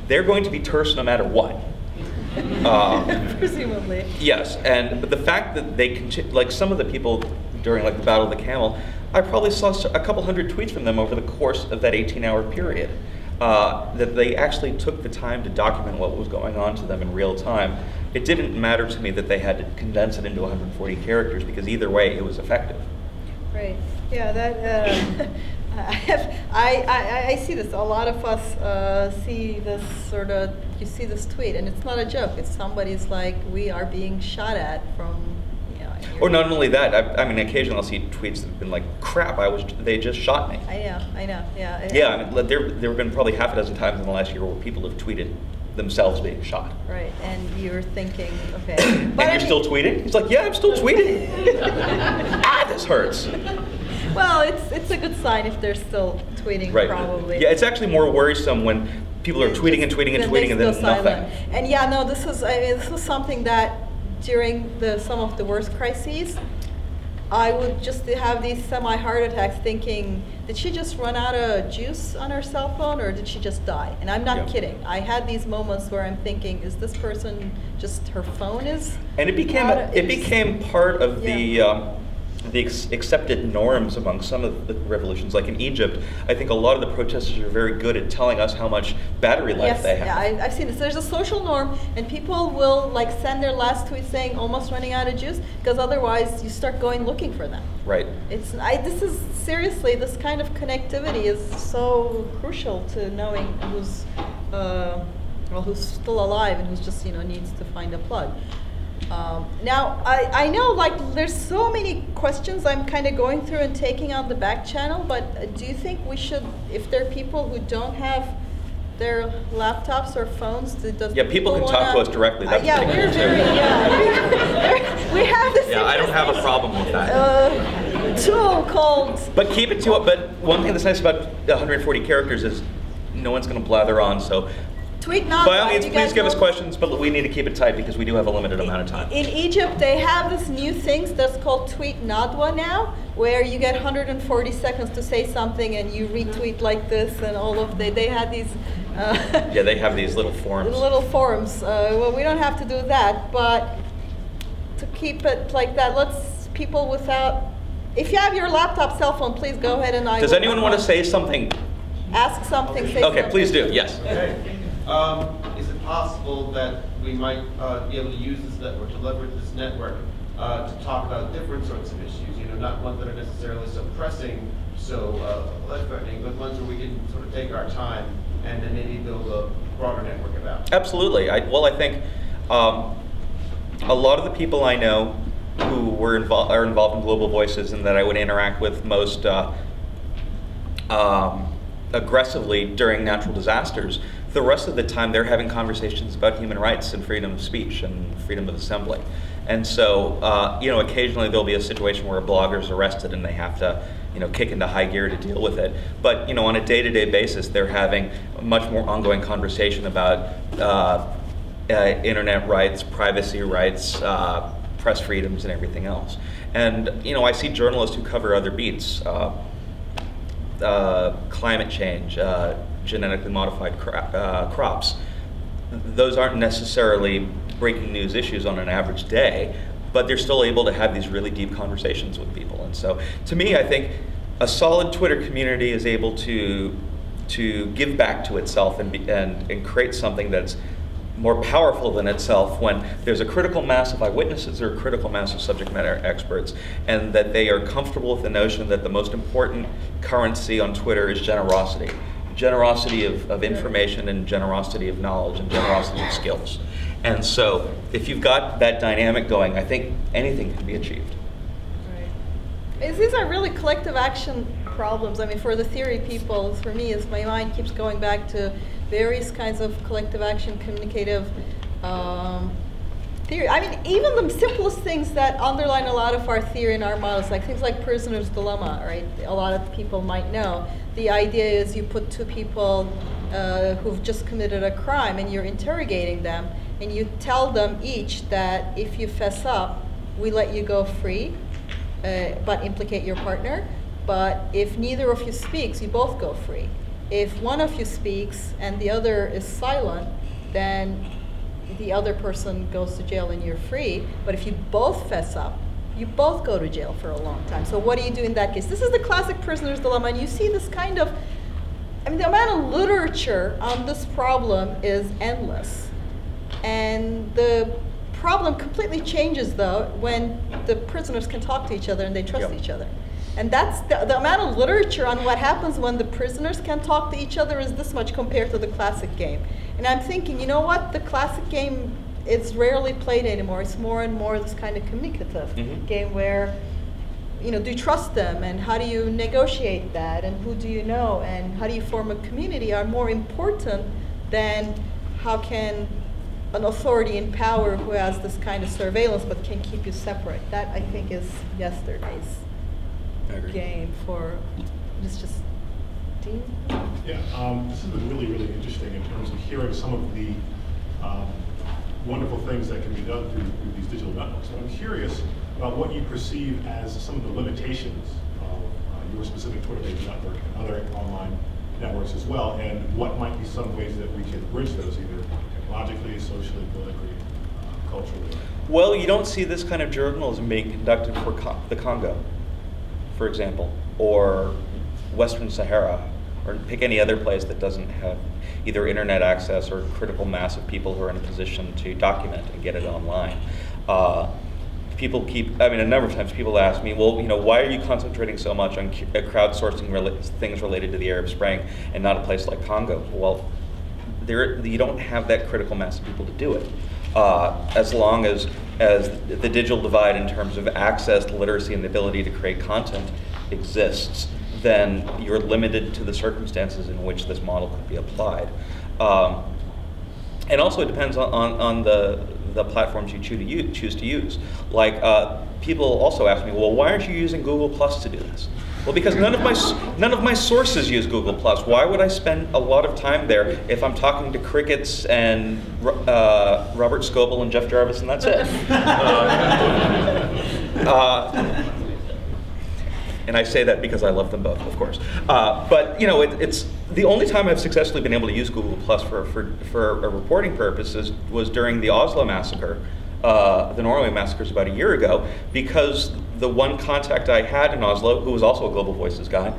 they're going to be terse no matter what. Presumably. Yes, but the fact that they like some of the people during like the Battle of the Camel, I probably saw a couple hundred tweets from them over the course of that 18-hour period. That they actually took the time to document what was going on to them in real time. It didn't matter to me that they had to condense it into 140 characters, because either way it was effective. Right. Yeah. That. I see this. A lot of us see this sort of. You see this tweet, and it's not a joke. It's somebody's like, we are being shot at from. Or not only that, I mean, occasionally I'll see tweets that have been like, crap, they just shot me. I know, yeah. Yeah, I mean, there have been probably half a dozen times in the last year where people have tweeted themselves being shot. Right, and you're thinking, okay. And you're still tweeting? He's like, yeah, I'm still tweeting. This hurts. Well, it's a good sign if they're still tweeting, right. Probably. Yeah, it's actually more worrisome when people are tweeting and tweeting and tweeting and then nothing. And yeah, no, this is something that during some of the worst crises, I would just have these semi-heart attacks thinking, did she just run out of juice on her cell phone, or did she just die? And I'm not kidding. I had these moments where I'm thinking, is this person just, her phone is? And it became part of the accepted norms among some of the revolutions. Like in Egypt, I think a lot of the protesters are very good at telling us how much battery life they have. Yeah, I've seen this. There's a social norm, and people will like send their last tweet saying almost running out of juice, because otherwise you start going looking for them. Right. This is seriously, this kind of connectivity is so crucial to knowing who's still alive and who's just needs to find a plug. Now, I know like there's so many questions I'm kind of going through and taking on the back channel, but do you think we should, if there are people who don't have their laptops or phones, people can talk to us directly. That's we're very, we have this. Yeah, I don't have a problem with that. Tool called. But keep it to it. But one thing that's nice about 140 characters is no one's going to blather on. So. Tweet not. By all means, please give us questions, but we need to keep it tight because we do have a limited amount of time. In Egypt, they have this new thing that's called Tweet Nadwa now, where you get 140 seconds to say something and you retweet like this, and all of they had these. Yeah, they have these little forums. Well, we don't have to do that, but to keep it like that, people without. If you have your laptop, cell phone, please go ahead and Does anyone want to say something? Ask something. Say okay, something. Please do. Yes. Okay. Is it possible that we might be able to use this network, to leverage this network, to talk about different sorts of issues? Not ones that are necessarily so pressing, so life-threatening, but ones where we can sort of take our time and then maybe build a broader network about. Absolutely. I think a lot of the people I know who are involved in Global Voices and that I would interact with most aggressively during natural disasters, the rest of the time they're having conversations about human rights and freedom of speech and freedom of assembly. And so, occasionally there'll be a situation where a blogger's arrested and they have to, kick into high gear to deal with it. But, on a day-to-day basis, they're having a much more ongoing conversation about internet rights, privacy rights, press freedoms, and everything else. And, I see journalists who cover other beats. Climate change, genetically modified crops. Those aren't necessarily breaking news issues on an average day, but they're still able to have these really deep conversations with people. And so, to me, I think a solid Twitter community is able to give back to itself and create something that's more powerful than itself when there's a critical mass of eyewitnesses or a critical mass of subject matter experts, and that they are comfortable with the notion that the most important currency on Twitter is generosity. Generosity of information, and generosity of knowledge, and generosity of skills. And so if you've got that dynamic going, I think anything can be achieved. Right. These are really collective action problems. I mean, for the theory people, for me, as my mind keeps going back to various kinds of collective action, communicative theory. I mean, even the simplest things that underline a lot of our theory and our models, like things like prisoner's dilemma, right? A lot of people might know. The idea is you put two people who've just committed a crime and you're interrogating them, and you tell them each that if you fess up, we let you go free, but implicate your partner. But if neither of you speaks, you both go free. If one of you speaks and the other is silent, then the other person goes to jail and you're free. But if you both fess up, you both go to jail for a long time. So what do you do in that case? This is the classic prisoner's dilemma, and you see this kind of, I mean, the amount of literature on this problem is endless. And the problem completely changes, though, when the prisoners can talk to each other and they trust each other. And that's the amount of literature on what happens when the prisoners can talk to each other is this much compared to the classic game. And I'm thinking, you know what? The classic game is rarely played anymore. It's more and more this kind of communicative game where, you know, do you trust them, and how do you negotiate that, and who do you know, and how do you form a community are more important than how can an authority in power who has this kind of surveillance but can keep you separate. That, I think, is yesterday's game for just Dean? Yeah, this has been really, really interesting in terms of hearing some of the wonderful things that can be done through these digital networks. So I'm curious about what you perceive as some of the limitations of your specific Twitter-based network and other online networks as well, and what might be some ways that we can bridge those, either technologically, socially, politically, culturally. Well, you don't see this kind of journalism being conducted for the Congo, for example, or Western Sahara, or pick any other place that doesn't have either internet access or critical mass of people who are in a position to document and get it online. People keep, I mean, a number of times people ask me, well, you know, why are you concentrating so much on crowdsourcing things related to the Arab Spring and not a place like Congo? Well, you don't have that critical mass of people to do it. As long as the digital divide in terms of access to literacy and the ability to create content exists, then you're limited to the circumstances in which this model could be applied. And also it depends on the platforms you choose to use. Like, people also ask me, well, why aren't you using Google Plus to do this? Well, because none of my sources use Google Plus. Why would I spend a lot of time there if I'm talking to crickets and Robert Scoble and Jeff Jarvis, and that's it? And I say that because I love them both, of course. But you know, it's the only time I've successfully been able to use Google Plus for reporting purposes was during the Oslo massacre, the Norway massacres about a year ago, because the one contact I had in Oslo, who was also a Global Voices guy,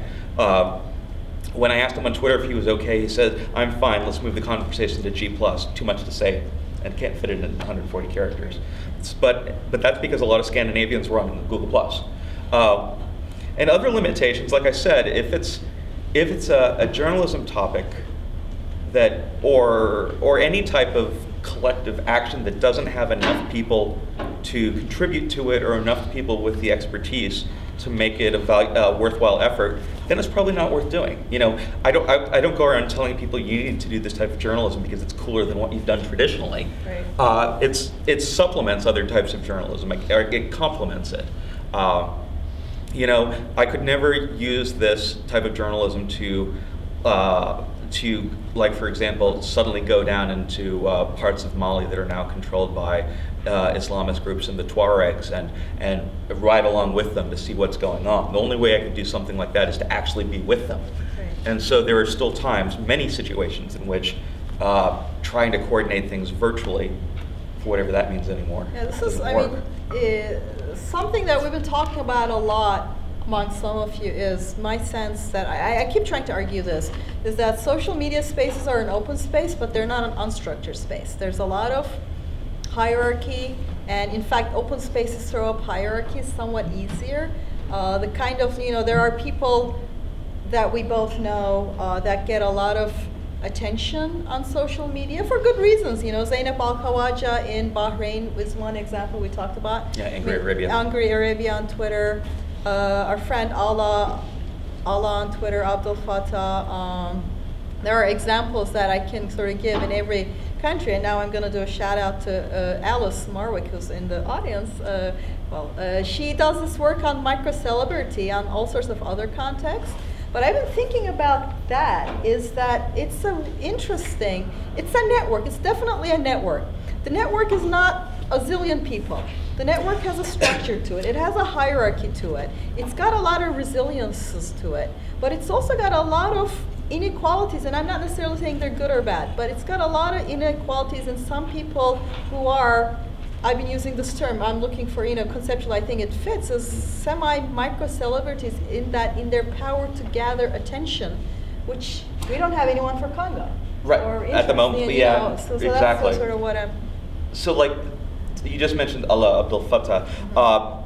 when I asked him on Twitter if he was okay, he said, "I'm fine, let's move the conversation to G+, too much to say, and can't fit it in 140 characters. But that's because a lot of Scandinavians were on Google+. And other limitations, like I said, if it's a journalism topic that, or any type of collective action that doesn't have enough people to contribute to it, or enough people with the expertise to make it a worthwhile effort, then it's probably not worth doing. You know, I don't go around telling people you need to do this type of journalism because it's cooler than what you've done traditionally. Right. It supplements other types of journalism. It complements it. You know, I could never use this type of journalism to, like, for example, suddenly go down into parts of Mali that are now controlled by Islamist groups and the Tuaregs and ride along with them to see what's going on. The only way I could do something like that is to actually be with them. Right. And so there are still times, many situations, in which trying to coordinate things virtually for whatever that means anymore. Yeah, this It is, doesn't I work. mean, something that we've been talking about a lot among some of you is my sense that, I keep trying to argue this, is that social media spaces are an open space, but they're not an unstructured space. There's a lot of hierarchy, and in fact, open spaces throw up hierarchy somewhat easier. The kind of, there are people that we both know that get a lot of attention on social media for good reasons. Zeynep Al-Khawaja in Bahrain was one example we talked about. Yeah, Angry Arabia. Angry Arabia on Twitter. Our friend Allah on Twitter, Abdel Fattah. There are examples that I can sort of give in every country, and now I'm going to do a shout out to Alice Marwick, who's in the audience. She does this work on micro-celebrity, on all sorts of other contexts. But I've been thinking about that, is that it's interesting, it's a network, it's definitely a network. The network is not a zillion people. The network has a structure to it, it has a hierarchy to it, it's got a lot of resiliences to it, but it's also got a lot of inequalities, and I'm not necessarily saying they're good or bad, but it's got a lot of inequalities, and some people who are, I've been using this term, I'm looking for, conceptual, I think it fits, as semi-micro celebrities in their power to gather attention, which we don't have anyone for Congo. Right, or at the moment, yeah, so exactly. that's sort of what I'm... So like, you just mentioned Allah Abdel Fattah.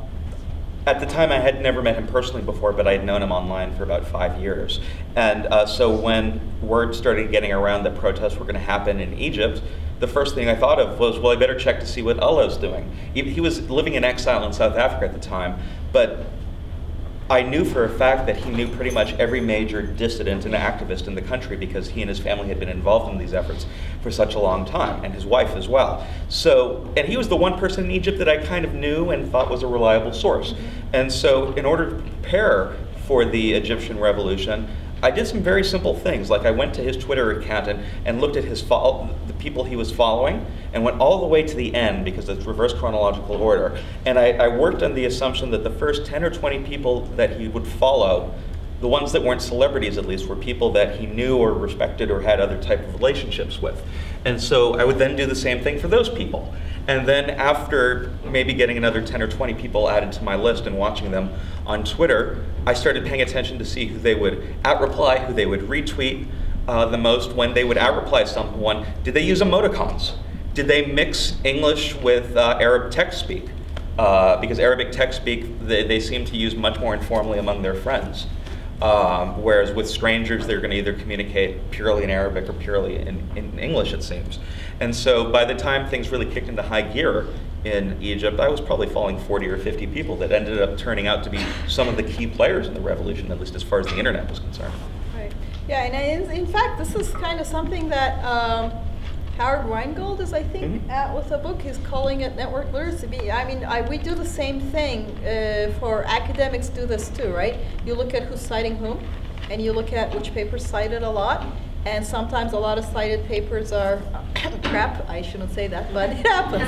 At the time, I had never met him personally before, but I had known him online for about 5 years. And so when word started getting around that protests were going to happen in Egypt, the first thing I thought of was, well, I better check to see what Allah's doing. He was living in exile in South Africa at the time, but I knew for a fact that he knew pretty much every major dissident and activist in the country because he and his family had been involved in these efforts for such a long time, and his wife as well. So, and he was the one person in Egypt that I kind of knew and thought was a reliable source. And so in order to prepare for the Egyptian revolution, I did some very simple things, like I went to his Twitter account and looked at the people he was following, and went all the way to the end because it's reverse chronological order. And I worked on the assumption that the first 10 or 20 people that he would follow, the ones that weren't celebrities at least, were people that he knew or respected or had other type of relationships with. And so I would then do the same thing for those people. And then after maybe getting another 10 or 20 people added to my list and watching them on Twitter, I started paying attention to see who they would out-reply, who they would retweet the most. When they would out-reply someone, did they use emoticons? Did they mix English with Arab text speak? Because Arabic text speak, they seem to use much more informally among their friends. Whereas with strangers, they're going to either communicate purely in Arabic or purely in English, it seems. And so by the time things really kicked into high gear in Egypt, I was probably following 40 or 50 people that ended up turning out to be some of the key players in the revolution, at least as far as the internet was concerned. Right. Yeah, and in fact, this is kind of something that Howard Rheingold is, I think, with a book. He's calling it network literacy. I mean, we do the same thing for academics. Do this too, right? You look at who's citing whom, and you look at which papers cited a lot. And sometimes a lot of cited papers are crap. I shouldn't say that, but it happens.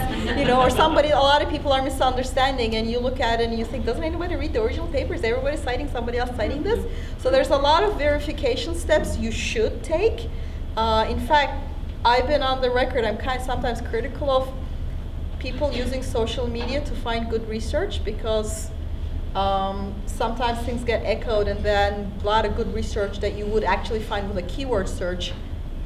Or a lot of people are misunderstanding, and you look at it and you think, doesn't anybody read the original papers? Everybody's citing somebody else citing this. So there's a lot of verification steps you should take. In fact, I've been on the record, I'm sometimes critical of people using social media to find good research, because sometimes things get echoed, and then a lot of good research that you would actually find with a keyword search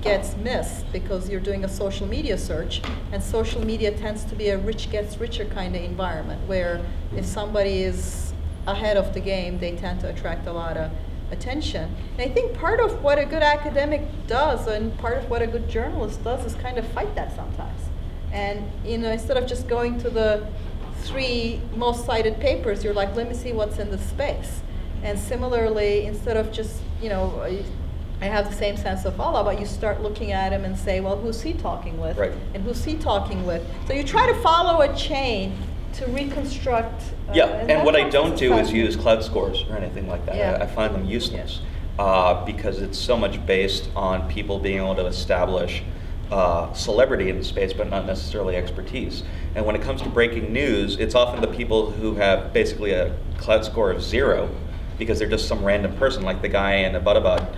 gets missed because you're doing a social media search, and social media tends to be a rich gets richer kind of environment, where if somebody is ahead of the game, they tend to attract a lot of attention. And I think part of what a good academic does, and part of what a good journalist does, is kind of fight that sometimes. And instead of just going to the 3 most cited papers, you're like, let me see what's in the space. And similarly, instead of just, I have the same sense of Allah, but you start looking at him and say, well, who's he talking with? Right. And who's he talking with? So you try to follow a chain to reconstruct. Yeah, and what I don't do is use cloud scores or anything like that. Yeah. I find them useless because it's so much based on people being able to establish celebrity in the space, but not necessarily expertise. And when it comes to breaking news, it's often the people who have basically a cloud score of 0 because they're just some random person, like the guy in Abbottabad,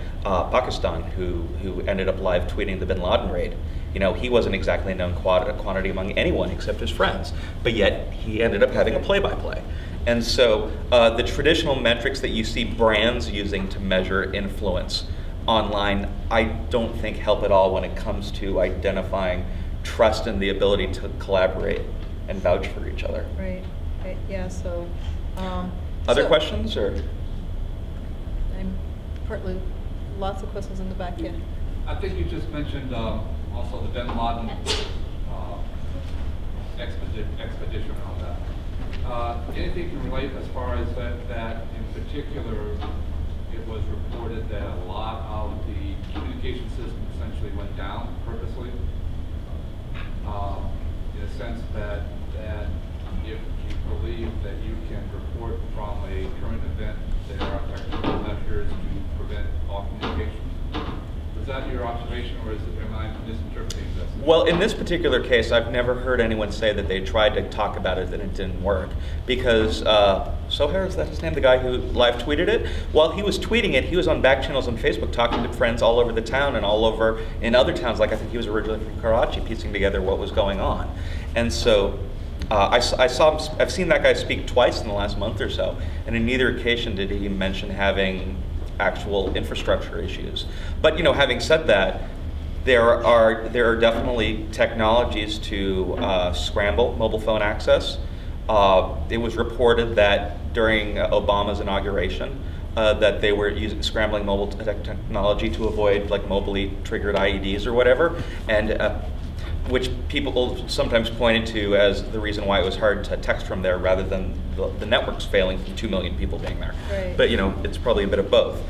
Pakistan, who ended up live tweeting the bin Laden raid. You know, he wasn't exactly a known quantity among anyone except his friends, but yet he ended up having a play-by-play. And so the traditional metrics that you see brands using to measure influence online, I don't think help at all when it comes to identifying trust and the ability to collaborate and vouch for each other. Right. Yeah. So. Other questions, or? I'm partly lots of questions in the back. Yeah. I think you just mentioned also the bin Laden expedition and all that. Anything you can relate as far as that in particular? It was reported that a lot of the communication system essentially went down purposely, in a sense that if you believe that you can report from a current event, there are technical measures to prevent all communications. Was that your observation, or am I misinterpreting this? Well, in this particular case, I've never heard anyone say that they tried to talk about it and it didn't work. Because Sohair, is that his name, the guy who live tweeted it? While he was tweeting it, he was on back channels on Facebook talking to friends all over the town and all over in other towns. Like I think he was originally from Karachi, piecing together what was going on. And so I've seen that guy speak twice in the last month or so, and in neither occasion did he mention having actual infrastructure issues. But you know, having said that, there are definitely technologies to scramble mobile phone access. It was reported that during Obama's inauguration that they were scrambling mobile technology to avoid like mobily triggered IEDs or whatever, and which people sometimes pointed to as the reason why it was hard to text from there rather than the networks failing from 2 million people being there. Right. But you know, it's probably a bit of both.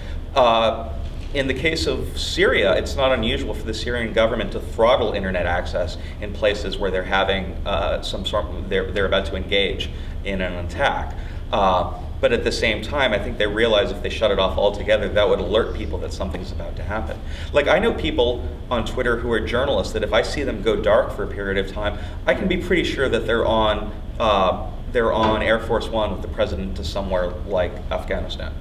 In the case of Syria, it's not unusual for the Syrian government to throttle internet access in places where they're having they're about to engage in an attack. But at the same time, I think they realize if they shut it off altogether, that would alert people that something's about to happen. Like I know people on Twitter who are journalists that if I see them go dark for a period of time, I can be pretty sure that they're on Air Force One with the president to somewhere like Afghanistan.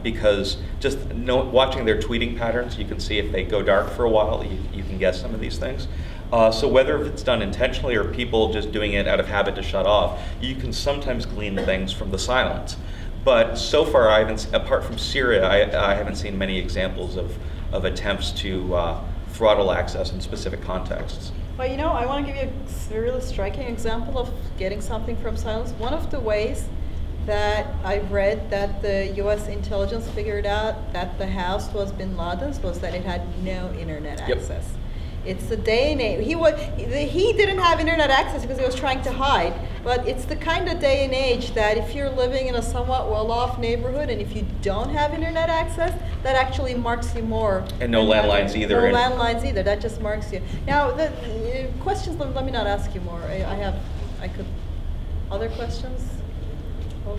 Because just watching their tweeting patterns, you can see if they go dark for a while, you can guess some of these things. So whether it's done intentionally or people just doing it out of habit to shut off, you can sometimes glean things from the silence. But so far, apart from Syria, I haven't seen many examples of attempts to throttle access in specific contexts. Well, you know, I want to give you a really striking example of getting something from silence. One of the ways that I've read that the U.S. intelligence figured out that the house was bin Laden's was that it had no internet access. It's the day and age. He didn't have internet access because he was trying to hide, but it's the kind of day and age that if you're living in a somewhat well-off neighborhood and if you don't have internet access, that actually marks you more. And no landlines either. No landlines either. That just marks you. Now, the questions. Let me not ask you more. Other questions? Oh.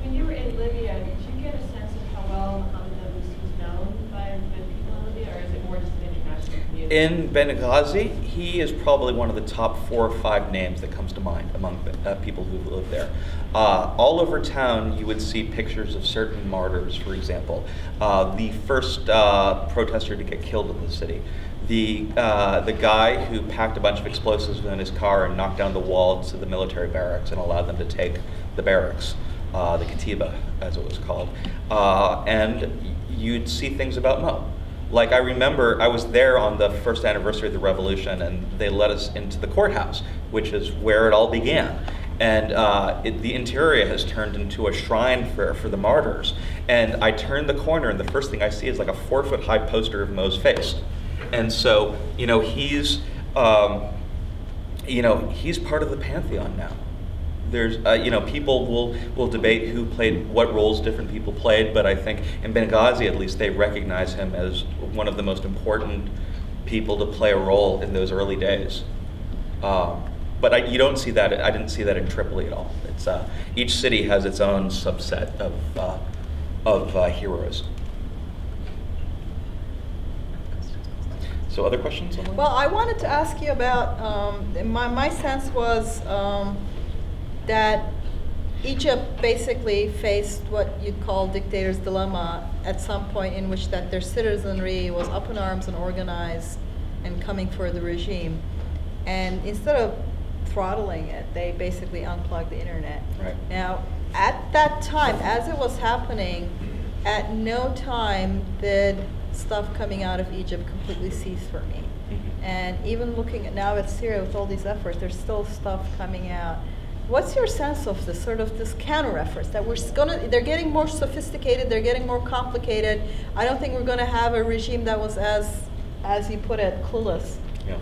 When you were in Libya, did you get a sense of how well Mohammed was known by the people in Libya, or is it more just an international community? In Benghazi, he is probably one of the top 4 or 5 names that comes to mind among people who live there. All over town, you would see pictures of certain martyrs, for example. The first protester to get killed in the city. The guy who packed a bunch of explosives in his car and knocked down the wall to the military barracks and allowed them to take the barracks, the Katiba, as it was called. And you'd see things about Mo. Like I remember I was there on the first anniversary of the revolution and they let us into the courthouse, which is where it all began. And the interior has turned into a shrine for the martyrs. And I turn the corner and the first thing I see is like a 4-foot high poster of Mo's face. And so, you know, he's part of the pantheon now. There's, people will debate who played what roles different people played, but I think in Benghazi, at least, they recognize him as one of the most important people to play a role in those early days. But you don't see that. I didn't see that in Tripoli at all. It's each city has its own subset of heroes. So other questions? Well, I wanted to ask you about, my sense was that Egypt basically faced what you'd call dictator's dilemma at some point, in which that their citizenry was up in arms and organized and coming for the regime. And instead of throttling it, they basically unplugged the internet. Right. Now, at that time, as it was happening, at no time did stuff coming out of Egypt completely cease for me. And even looking at now at Syria with all these efforts, there's still stuff coming out. What's your sense of this sort of this counter efforts that they're getting more sophisticated, they're getting more complicated. I don't think we're gonna have a regime that was as you put it, clueless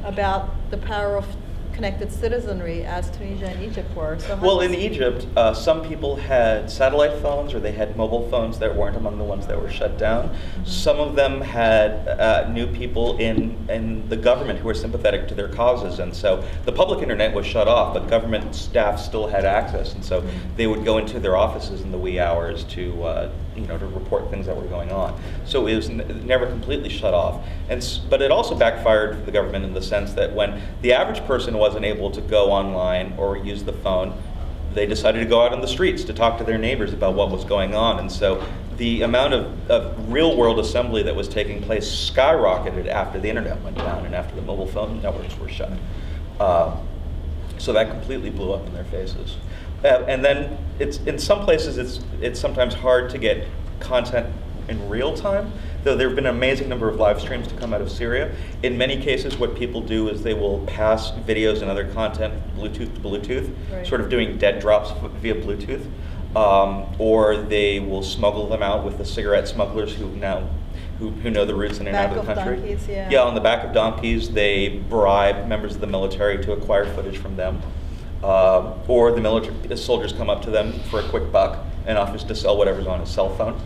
about the power of connected citizenry as Tunisia and Egypt were. So well, in Egypt, some people had satellite phones, or they had mobile phones that weren't among the ones that were shut down. Some of them had knew people in the government who were sympathetic to their causes, and so the public internet was shut off, but government staff still had access, and so they would go into their offices in the wee hours to to report things that were going on. So it was never completely shut off. But it also backfired for the government in the sense that when the average person wasn't able to go online or use the phone, they decided to go out on the streets to talk to their neighbors about what was going on. And so the amount of real world assembly that was taking place skyrocketed after the internet went down and after the mobile phone networks were shut. So that completely blew up in their faces. And then in some places it's sometimes hard to get content in real time, though there have been an amazing number of live streams to come out of Syria. In many cases, what people do is they will pass videos and other content Bluetooth to Bluetooth, right, sort of doing dead drops via Bluetooth, or they will smuggle them out with the cigarette smugglers who know the routes in and out of the country. Donkeys, yeah, on the back of donkeys, they bribe members of the military to acquire footage from them. Or the soldiers come up to them for a quick buck and offers to sell whatever's on his cell phone.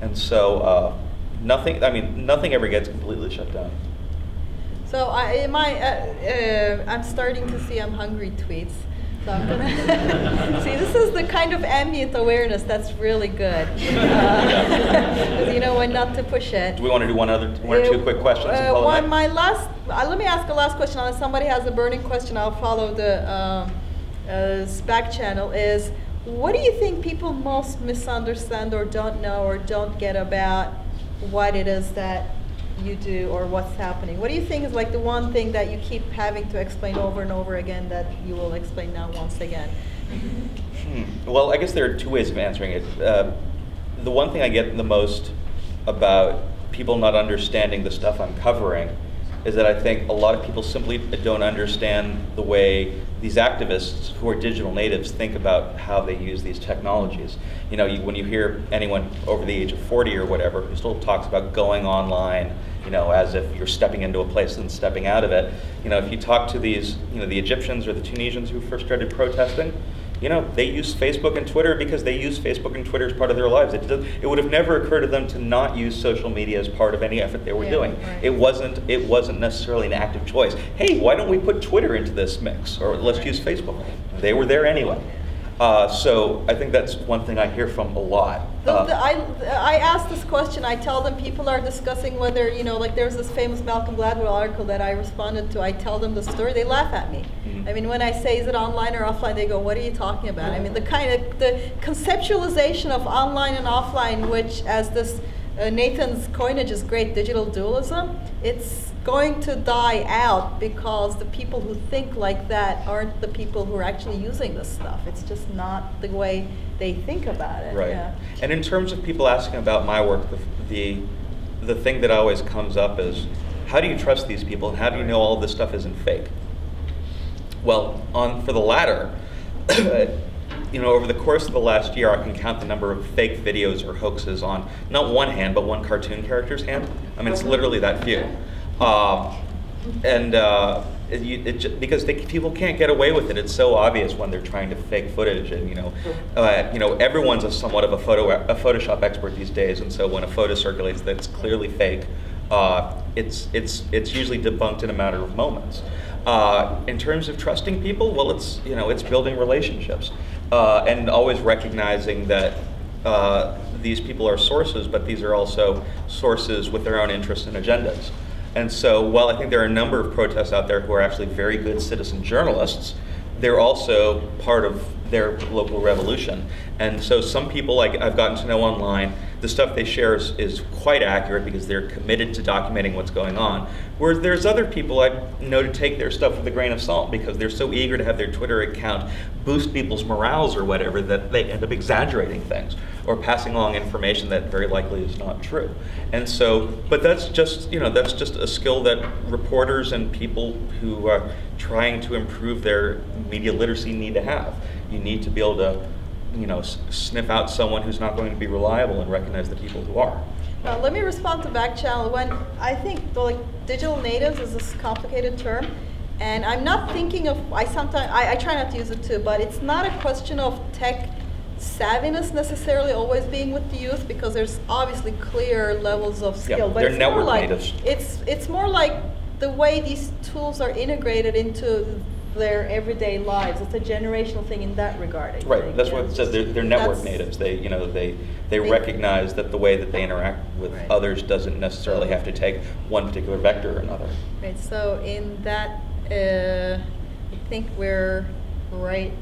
And so nothing ever gets completely shut down. So I'm starting to see I'm hungry tweets. So I'm gonna see, this is the kind of ambient awareness that's really good. Because you know when not to push it. Do we want to do one or two quick questions? Let me ask a last question. Unless somebody has a burning question, I'll follow the back channel. Is what do you think people most misunderstand or don't know or don't get about what it is that you do or what's happening? What do you think is like the one thing that you keep having to explain over and over again that you will explain now once again? Well, I guess there are two ways of answering it. The one thing I get the most about people not understanding the stuff I'm covering is that I think a lot of people simply don't understand the way these activists who are digital natives think about how they use these technologies. You know, when you hear anyone over the age of 40 or whatever who still talks about going online, as if you're stepping into a place and stepping out of it. If you talk to these, the Egyptians or the Tunisians who first started protesting, they use Facebook and Twitter because they use Facebook and Twitter as part of their lives. It would have never occurred to them to not use social media as part of any effort they were doing. Right. It wasn't necessarily an active choice. Hey, why don't we put Twitter into this mix? Or let's use Facebook. They were there anyway. So I think that's one thing I hear from a lot. I ask this question, I tell them people are discussing whether, like there's this famous Malcolm Gladwell article that I responded to, I tell them the story, they laugh at me. I mean, when I say, is it online or offline, they go, what are you talking about? I mean, the conceptualization of online and offline, which as this Nathan's coinage is great, digital dualism, it's going to die out because the people who think like that aren't the people who are actually using this stuff. It's just not the way they think about it. Right. Yeah. And in terms of people asking about my work, the thing that always comes up is, how do you trust these people and how do you know all this stuff isn't fake? Well, for the latter, over the course of the last year, I can count the number of fake videos or hoaxes on not one hand, but one cartoon character's hand. I mean, it's literally that few. Because people can't get away with it. It's so obvious when they're trying to fake footage, and everyone's somewhat of a Photoshop expert these days, and so when a photo circulates that's clearly fake, it's usually debunked in a matter of moments. In terms of trusting people, well, it's building relationships and always recognizing that these people are sources, but these are also sources with their own interests and agendas. And so while I think there are a number of protests out there who are actually very good citizen journalists, they're also part of their local revolution. And so some people, like I've gotten to know online, the stuff they share is quite accurate because they're committed to documenting what's going on. Whereas there's other people I know to take their stuff with a grain of salt because they're so eager to have their Twitter account boost people's morales or whatever that they end up exaggerating things or passing along information that very likely is not true. And so, but that's just, that's just a skill that reporters and people who are trying to improve their media literacy need to have. You need to be able to sniff out someone who's not going to be reliable and recognize the people who are. Let me respond to back channel. When I think digital natives is this complicated term, and I'm not thinking of, I try not to use it too, but it's not a question of tech savviness necessarily always being with the youth, because there's obviously clear levels of skill. Yeah, but they're it's network more like, natives. It's more like the way these tools are integrated into their everyday lives. It's a generational thing in that regard. I Right, think. that's what it says. They're network natives. They recognize that the way that they interact with others doesn't necessarily have to take one particular vector or another. Right. So in that, I think we're right.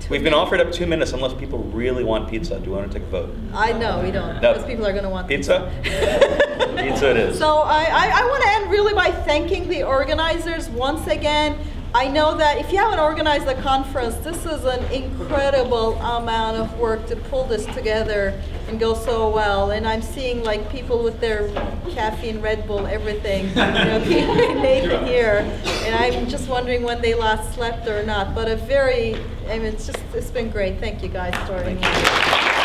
We've been offered up 2 minutes unless people really want pizza. Do you want to take a vote? I know we don't, No. because people are going to want Pizza? Pizza it is. So I want to end really by thanking the organizers once again. I know that if you haven't organized a conference, this is an incredible amount of work to pull this together and go so well. And I'm seeing like people with their caffeine, Red Bull, everything, Nathan here. And I'm just wondering when they last slept or not. But it's been great. Thank you guys for joining me.